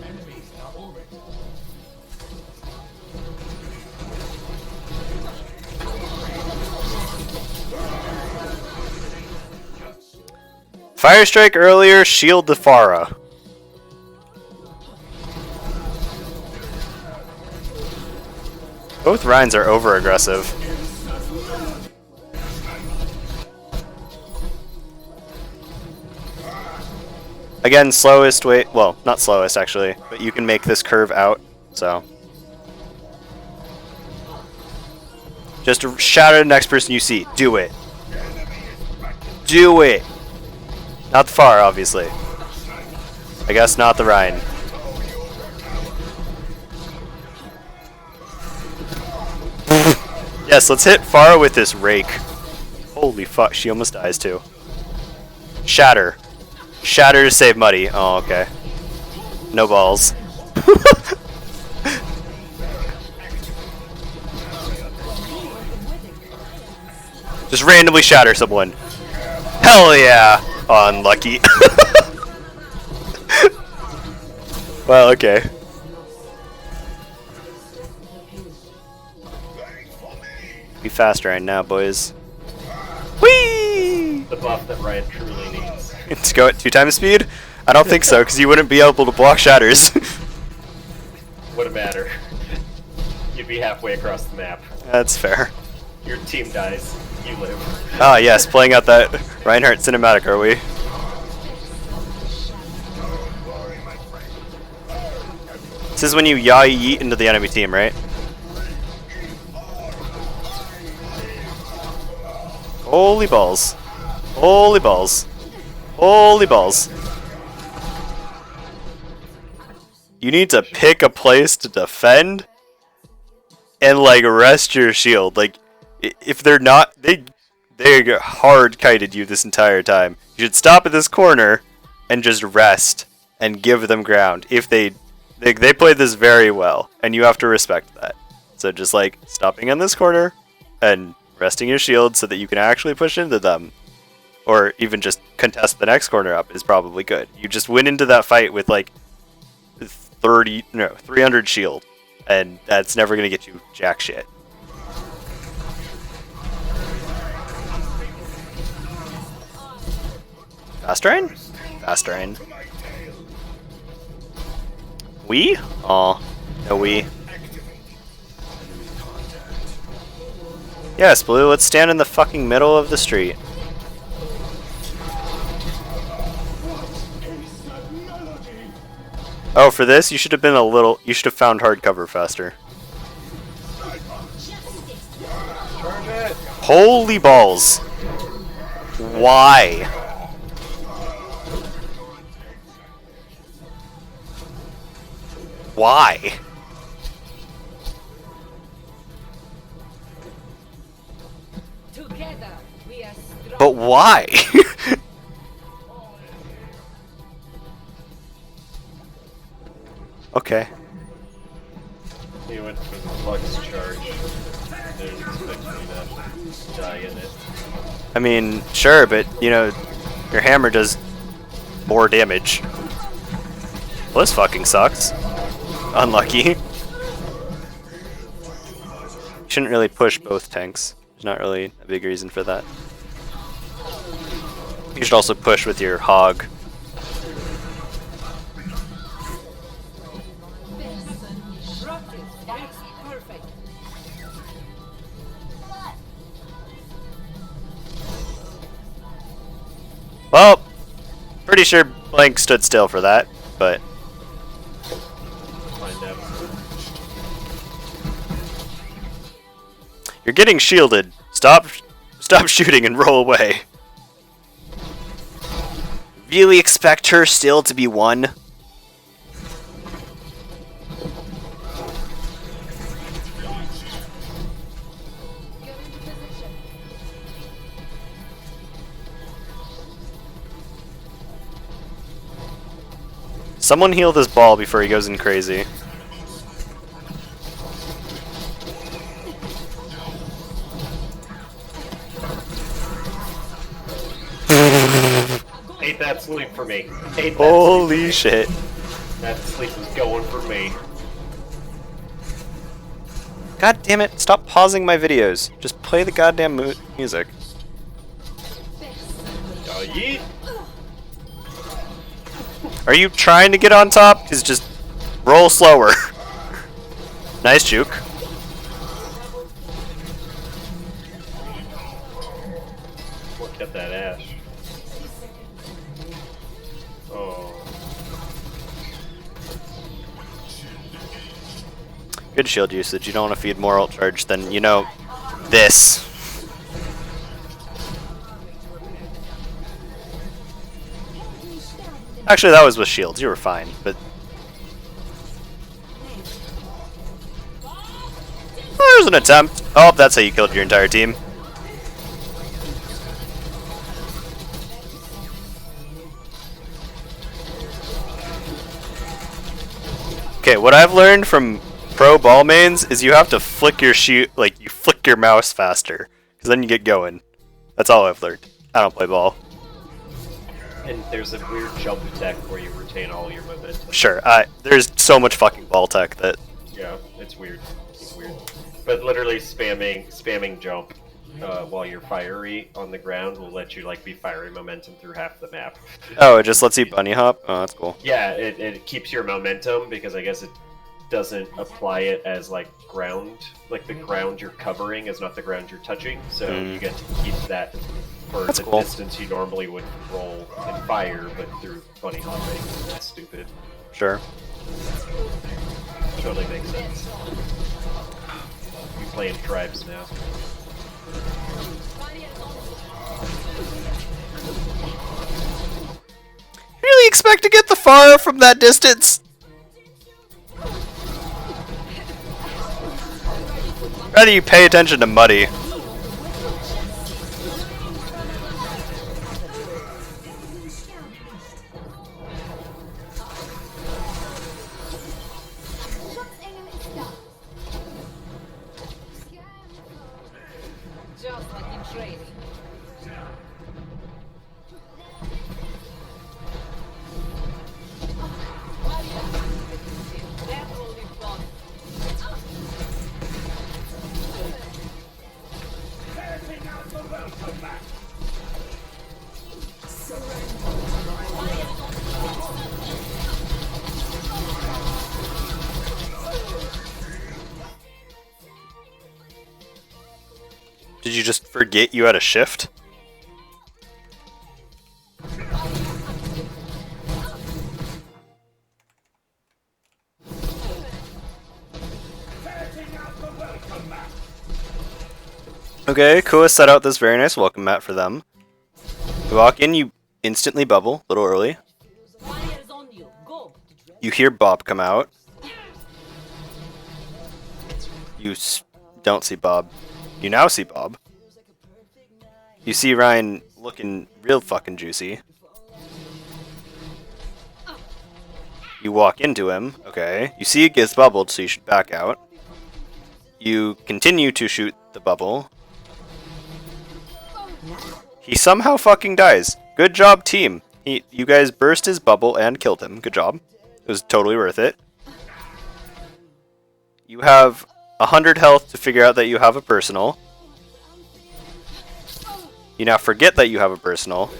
Enemies are orbit. Fire strike earlier, shield the Pharah. Both Rhines are over aggressive. Again, slowest way, well, not slowest actually, but you can make this curve out, so. Just shout at the next person you see. Do it. Do it. Not the Pharah, obviously. I guess not the Rhine. Yes, let's hit Pharah with this rake. Holy fuck, she almost dies too. Shatter. Shatter to save Muddy. Oh, okay. No balls. Just randomly shatter someone. Hell yeah! Unlucky. Well, okay. Be faster right now, boys. Whee! The buff that Ryan truly needs. To go at 2 times speed? I don't think so, because you wouldn't be able to block shatters. Wouldn't matter. You'd be halfway across the map. That's fair. Your team dies. You live. Ah, yes, playing out that Reinhardt cinematic, are we? This is when you yai yeet into the enemy team, right? Holy balls. Holy balls. Holy balls. You need to pick a place to defend and like rest your shield. Like if they're not they hard kited you this entire time. You should stop at this corner and just rest and give them ground. If they played this very well and you have to respect that. So just like stopping in this corner and resting your shield so that you can actually push into them. Or even just contest the next corner up is probably good. You just went into that fight with like 300 shield, and that's never gonna get you jack shit. Fast train? Fast train. We? Aw, no we. Yes, Blue, let's stand in the fucking middle of the street. Oh, for this, you should have been you should have found hard cover faster. Holy balls. Why? Why? Together we are strong. But why? Okay. He went for the flux charge. Didn't expect me to die in it. I mean, sure, but, you know, your hammer does more damage. Well, this fucking sucks. Unlucky. Shouldn't really push both tanks. There's not really a big reason for that. You should also push with your hog. Rocket, that's perfect. Well, pretty sure Blank stood still for that, but Find out. you're getting shielded. Stop shooting and roll away. Really expect her still to be one? Go into position. Someone heal this ball before he goes in crazy. Ate that sleep for me. Ate that Holy shit. sleep. That sleep was going for me. God damn it, stop pausing my videos. Just play the goddamn music. Yeet. Are you trying to get on top? Because just roll slower. Nice juke. Look at that ash. Oh. Good shield usage. You don't want to feed more ult charge than, you know, this. Actually, that was with shields. You were fine, but... Oh, there's an attempt. Oh, that's how you killed your entire team. Okay, what I've learned from pro ball mains is you have to flick your you flick your mouse faster, because then you get going. That's all I've learned. I don't play ball. And there's a weird jump tech where you retain all your momentum. Sure, there's so much fucking ball tech that... Yeah, it's weird. It's weird. But literally spamming jump while you're fiery on the ground will let you like be firing momentum through half the map. Oh, it just lets you bunny hop? Oh, that's cool. Yeah, it keeps your momentum because I guess it doesn't apply it as like ground, like the ground you're covering is not the ground you're touching, so you get to keep that for That's the cool. distance you normally would roll in fire, but through bunny hopping. That's stupid. Sure. Totally makes sense. You playing tribes now. Really expect to get the Pharah from that distance? Rather you pay attention to Muddy. Just like in training. That will be fun. Did you just forget you had a shift? Okay, Kua set out this very nice welcome mat for them. You walk in, you instantly bubble, a little early. Fire's on you. Go. You hear Bob come out. You don't see Bob. You now see Bob. You see Ryan looking real fucking juicy. You walk into him. Okay. You see it gets bubbled, so you should back out. You continue to shoot the bubble. He somehow fucking dies. Good job, team. You guys burst his bubble and killed him. Good job. It was totally worth it. You have 100 health to figure out that you have a personal. You now forget that you have a personal.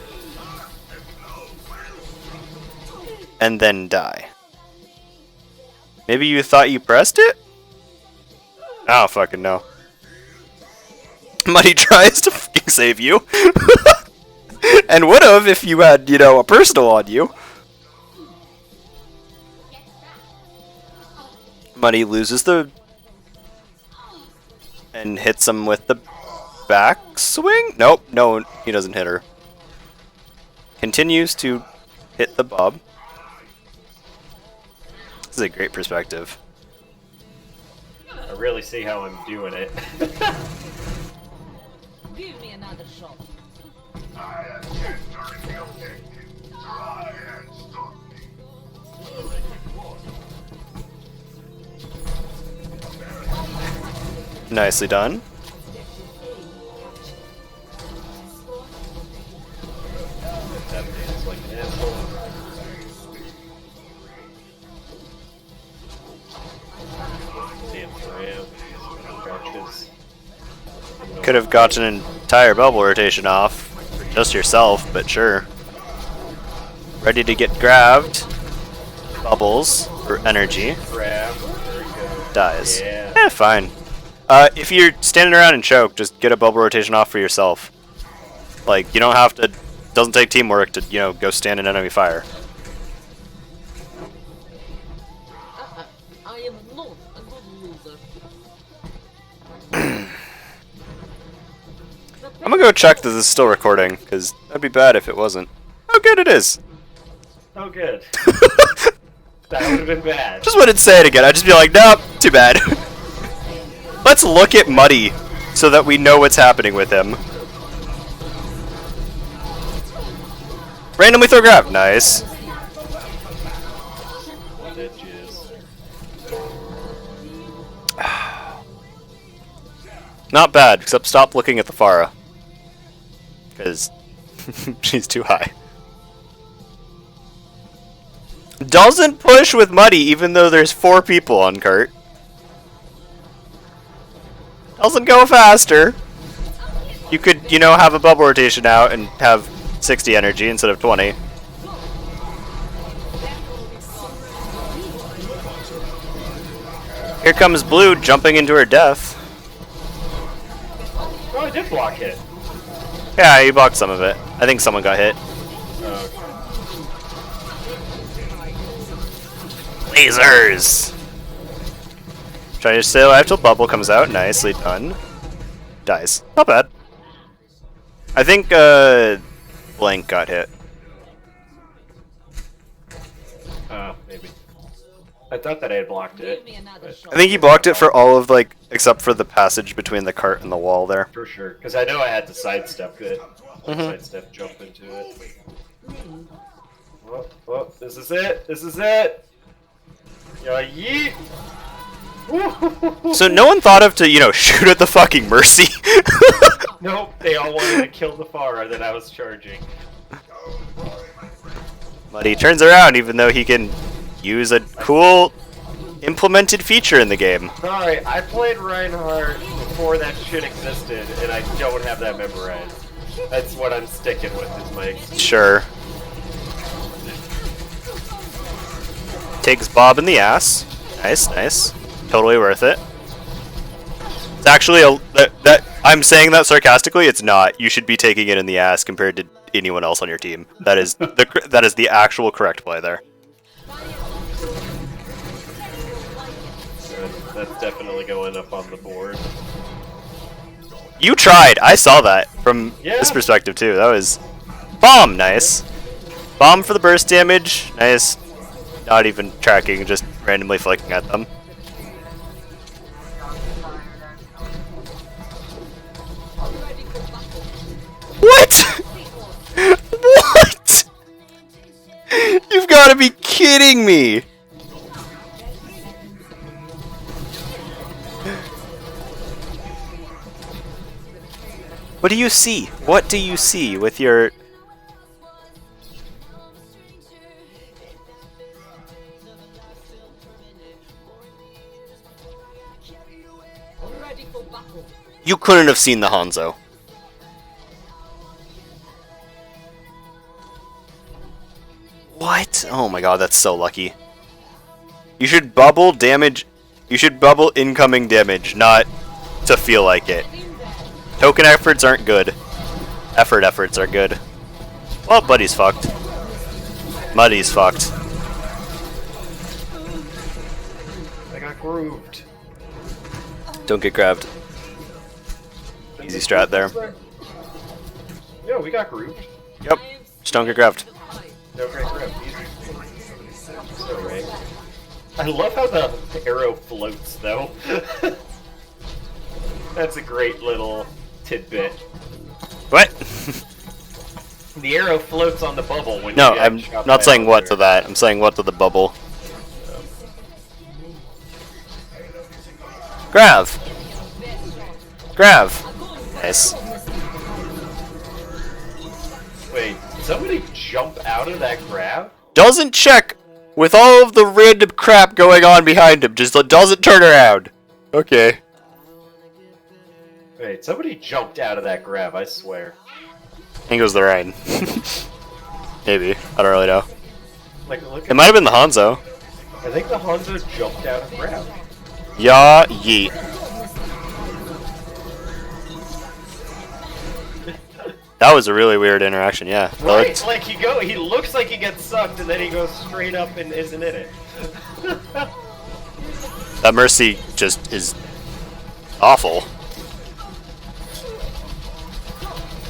And then die. Maybe you thought you pressed it? I don't fucking know. Muddy tries to fucking save you. And would've if you had, you know, a personal on you. Muddy loses the... and hits him with the backswing? Nope, no, he doesn't hit her. Continues to hit the Bob. This is a great perspective. I really see how I'm doing it. Give me another shot. Nicely done. That man's like an asshole. Damn Ram. Gotchas. Could have gotten an entire bubble rotation off for just yourself, but sure. Ready to get grabbed. Bubbles for energy. Grab. There you go. Dies. Yeah. Eh, fine. If you're standing around and choke, just get a bubble rotation off for yourself. Like, you don't have to... doesn't take teamwork to, you know, go stand in enemy fire. I am not a good loser. I'm gonna go check that this is still recording, because that'd be bad if it wasn't. Oh, good, it is. Oh, good. That would have been bad. Just wouldn't say it again. I'd just be like, nope, too bad. Let's look at Muddy so that we know what's happening with him. Randomly throw grab. Nice. That jizz. Not bad, except stop looking at the Pharah. Because she's too high. Doesn't push with Muddy even though there's 4 people on cart. Doesn't go faster. You could, you know, have a bubble rotation out and have 60 energy instead of 20. Here comes Blue jumping into her death. Oh, I did block hit. Yeah, you blocked some of it. I think someone got hit. Oh, Lasers! Trying to stay alive till bubble comes out. Nicely done. Dies. Not bad. I think Blank got hit. maybe. I thought that I had blocked Give it. me another but- shot. I think he blocked it for all of like except for the passage between the cart and the wall there. For sure, because I know I had to sidestep it. Sidestep, jump into it. Oh, this is it! This is it! Yeah, yeet! So no one thought of to, shoot at the fucking Mercy. Nope, they all wanted to kill the Pharah that I was charging. But he turns around even though he can use a cool implemented feature in the game. Sorry, I played Reinhardt before that shit existed, and I don't have that memorized. That's what I'm sticking with, is my excuse. Sure. Takes Bob in the ass. Nice, nice. Totally worth it. It's actually that I'm saying that sarcastically. It's not. You should be taking it in the ass compared to anyone else on your team. That is the actual correct play there. That's definitely going up on the board. You tried. I saw that from Yeah. this perspective too. That was bomb. Nice. Bomb for the burst damage. Nice. Not even tracking, just randomly flicking at them. What? What? You've got to be kidding me. What do you see? What do you see with your... Ready for battle. You couldn't have seen the Hanzo. What? Oh my god, that's so lucky. You should bubble damage... You should bubble incoming damage, not to feel like it. Token efforts aren't good. Efforts are good. Well, Buddy's fucked. Muddy's fucked. I got grooved. Don't get grabbed. Easy strat there. Yeah, we got grooved. Yep. Just don't get grabbed. No great grip. Easy. So right. I love how the arrow floats, though. That's a great little tidbit. What? The arrow floats on the bubble when No, you get I'm shot not by saying a what to laser. that. I'm saying what to the bubble. Grav. Grav. Nice. Wait, did somebody jump out of that grab? Doesn't check with all of the random crap going on behind him. Just doesn't turn around. Okay. Wait, somebody jumped out of that grab, I swear. I think it was the rain. Maybe. I don't really know. Like, look It at might have been the Hanzo. I think the Hanzo jumped out of grab. Ya yeet. That was a really weird interaction, yeah. Right, like he looks like he gets sucked and then he goes straight up and isn't in it. That Mercy just is awful.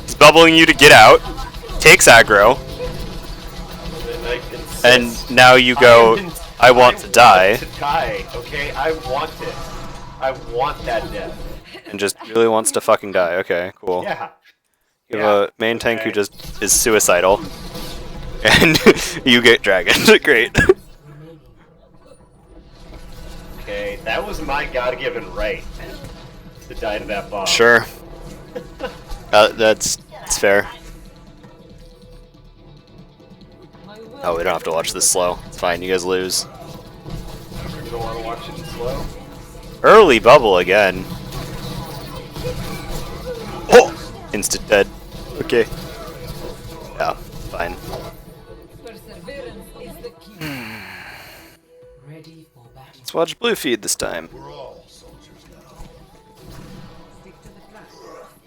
He's bubbling you to get out, takes aggro, And I insist. and now you go, I want to die, To die, okay? I want it. I want that death. and just really wants to fucking die. Okay, cool. Yeah. You have a main tank who just is suicidal, and you get dragoned. Great. Okay, that was my God-given right to die to that bomb. Sure. That's fair. Oh, we don't have to watch this slow. It's fine, you guys lose. You don't want to watch it slow? Early bubble again. Oh! Instant dead. Okay. Yeah, fine. Perseverance is the key. Ready for battle. Let's watch Blue feed this time. We're all soldiers now. Stick to the plan.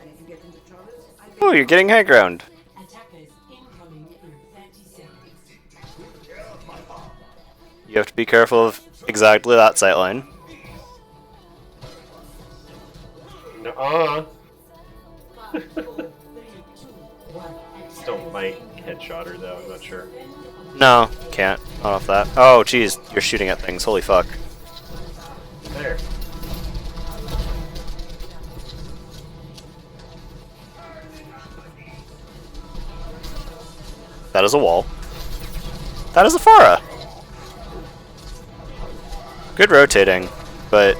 And if you get into trouble, I'll be Oh, you're getting high ground. Attackers incoming in 30 seconds. You have to be careful of exactly that sightline. Nuh-uh. 5, 4, 3, 2, 1. Still might headshot her though, I'm not sure. No, can't. Not off that. Oh, jeez, you're shooting at things. Holy fuck. There. That is a wall. That is a Pharah. Good rotating, but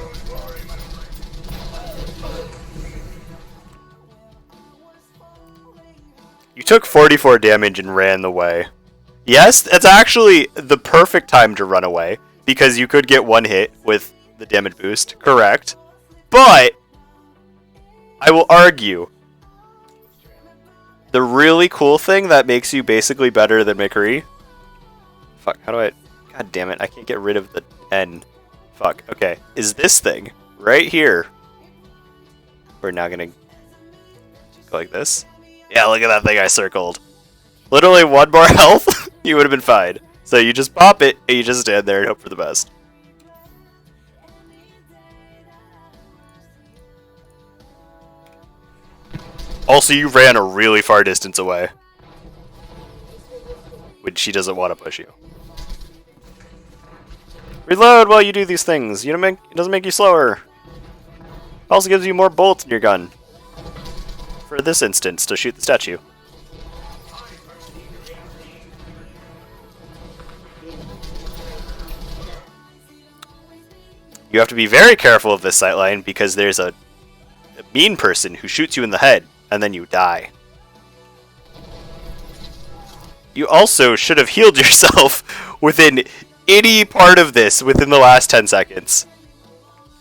you took 44 damage and ran the way. Yes, it's actually the perfect time to run away, because you could get one hit with the damage boost, correct. But I will argue the really cool thing that makes you basically better than McCree. Fuck, how do I... God damn it, I can't get rid of the N. Fuck, okay. Is this thing right here. We're now gonna go like this. Yeah, look at that thing I circled. Literally one more health, you would have been fine. So you just pop it, and you just stand there and hope for the best. Also, you ran a really far distance away. When she doesn't want to push you. Reload while you do these things. It doesn't make you slower. Also gives you more bullets in your gun. For this instance, to shoot the statue. You have to be very careful of this sightline because there's a mean person who shoots you in the head and then you die. You also should have healed yourself within any part of this within the last 10 seconds.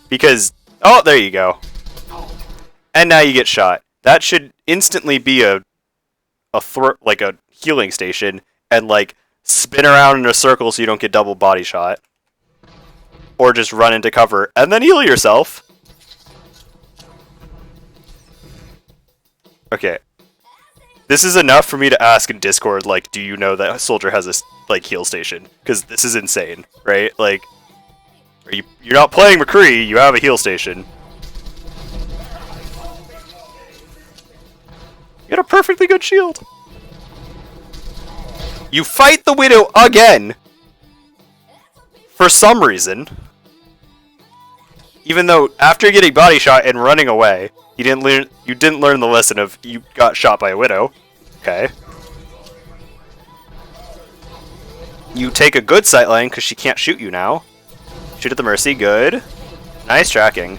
Because, oh, there you go. And now you get shot. That should instantly be a healing station and like spin around in a circle so you don't get double body shot. Or just run into cover and then heal yourself. Okay. This is enough for me to ask in Discord, like, do you know that Soldier has this, like, heal station? Because this is insane, right? Like, you're not playing McCree, you have a heal station. You got a perfectly good shield. You fight the Widow again! For some reason. Even though, after getting body shot and running away, you didn't learn the lesson of you got shot by a Widow. Okay. You take a good sightline because she can't shoot you now. Shoot at the Mercy, good. Nice tracking.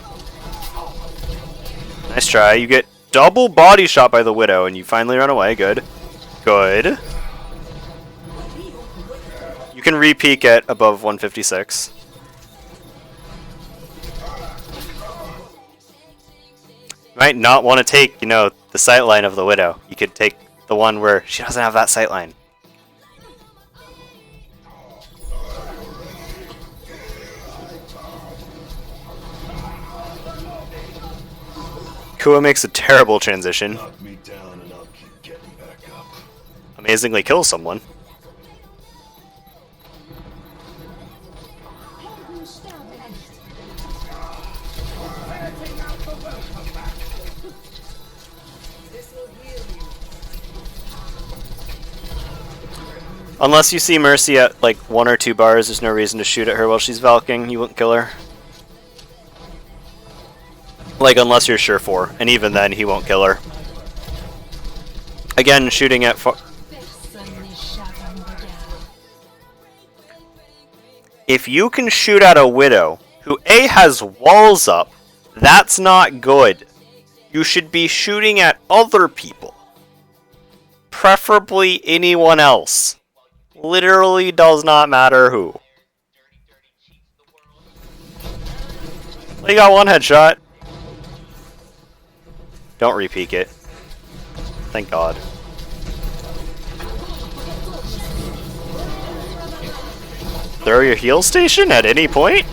Nice try. You get double body shot by the Widow and you finally run away, good. Good. You can re-peek at above 156. You might not want to take, the sightline of the Widow. You could take the one where she doesn't have that sightline. Kua makes a terrible transition. Knock me down and I'll keep getting back up. Amazingly kills someone. Unless you see Mercy at like 1 or 2 bars, there's no reason to shoot at her while she's Valking. You won't kill her. Like, unless you're sure for, and even then, he won't kill her. Again, shooting at if you can shoot at a Widow who A has walls up, that's not good. You should be shooting at other people. Preferably anyone else. Literally does not matter who. Well, you got one headshot. Don't re-peek it. Thank God. Throw your heal station at any point?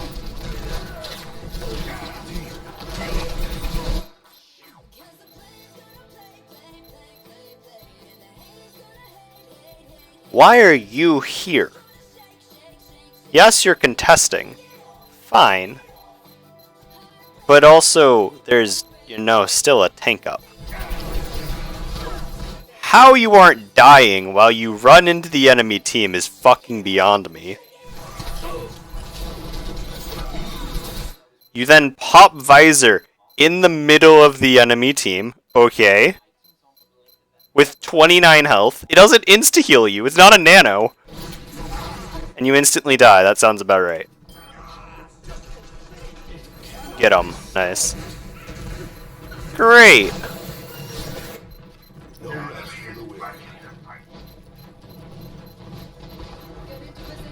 Why are you here? Yes, you're contesting. Fine. But also, there's, still a tank up. How you aren't dying while you run into the enemy team is fucking beyond me. You then pop Visor in the middle of the enemy team. Okay. With 29 health. It doesn't insta-heal you. It's not a nano. And you instantly die. That sounds about right. Get him. Nice. Great.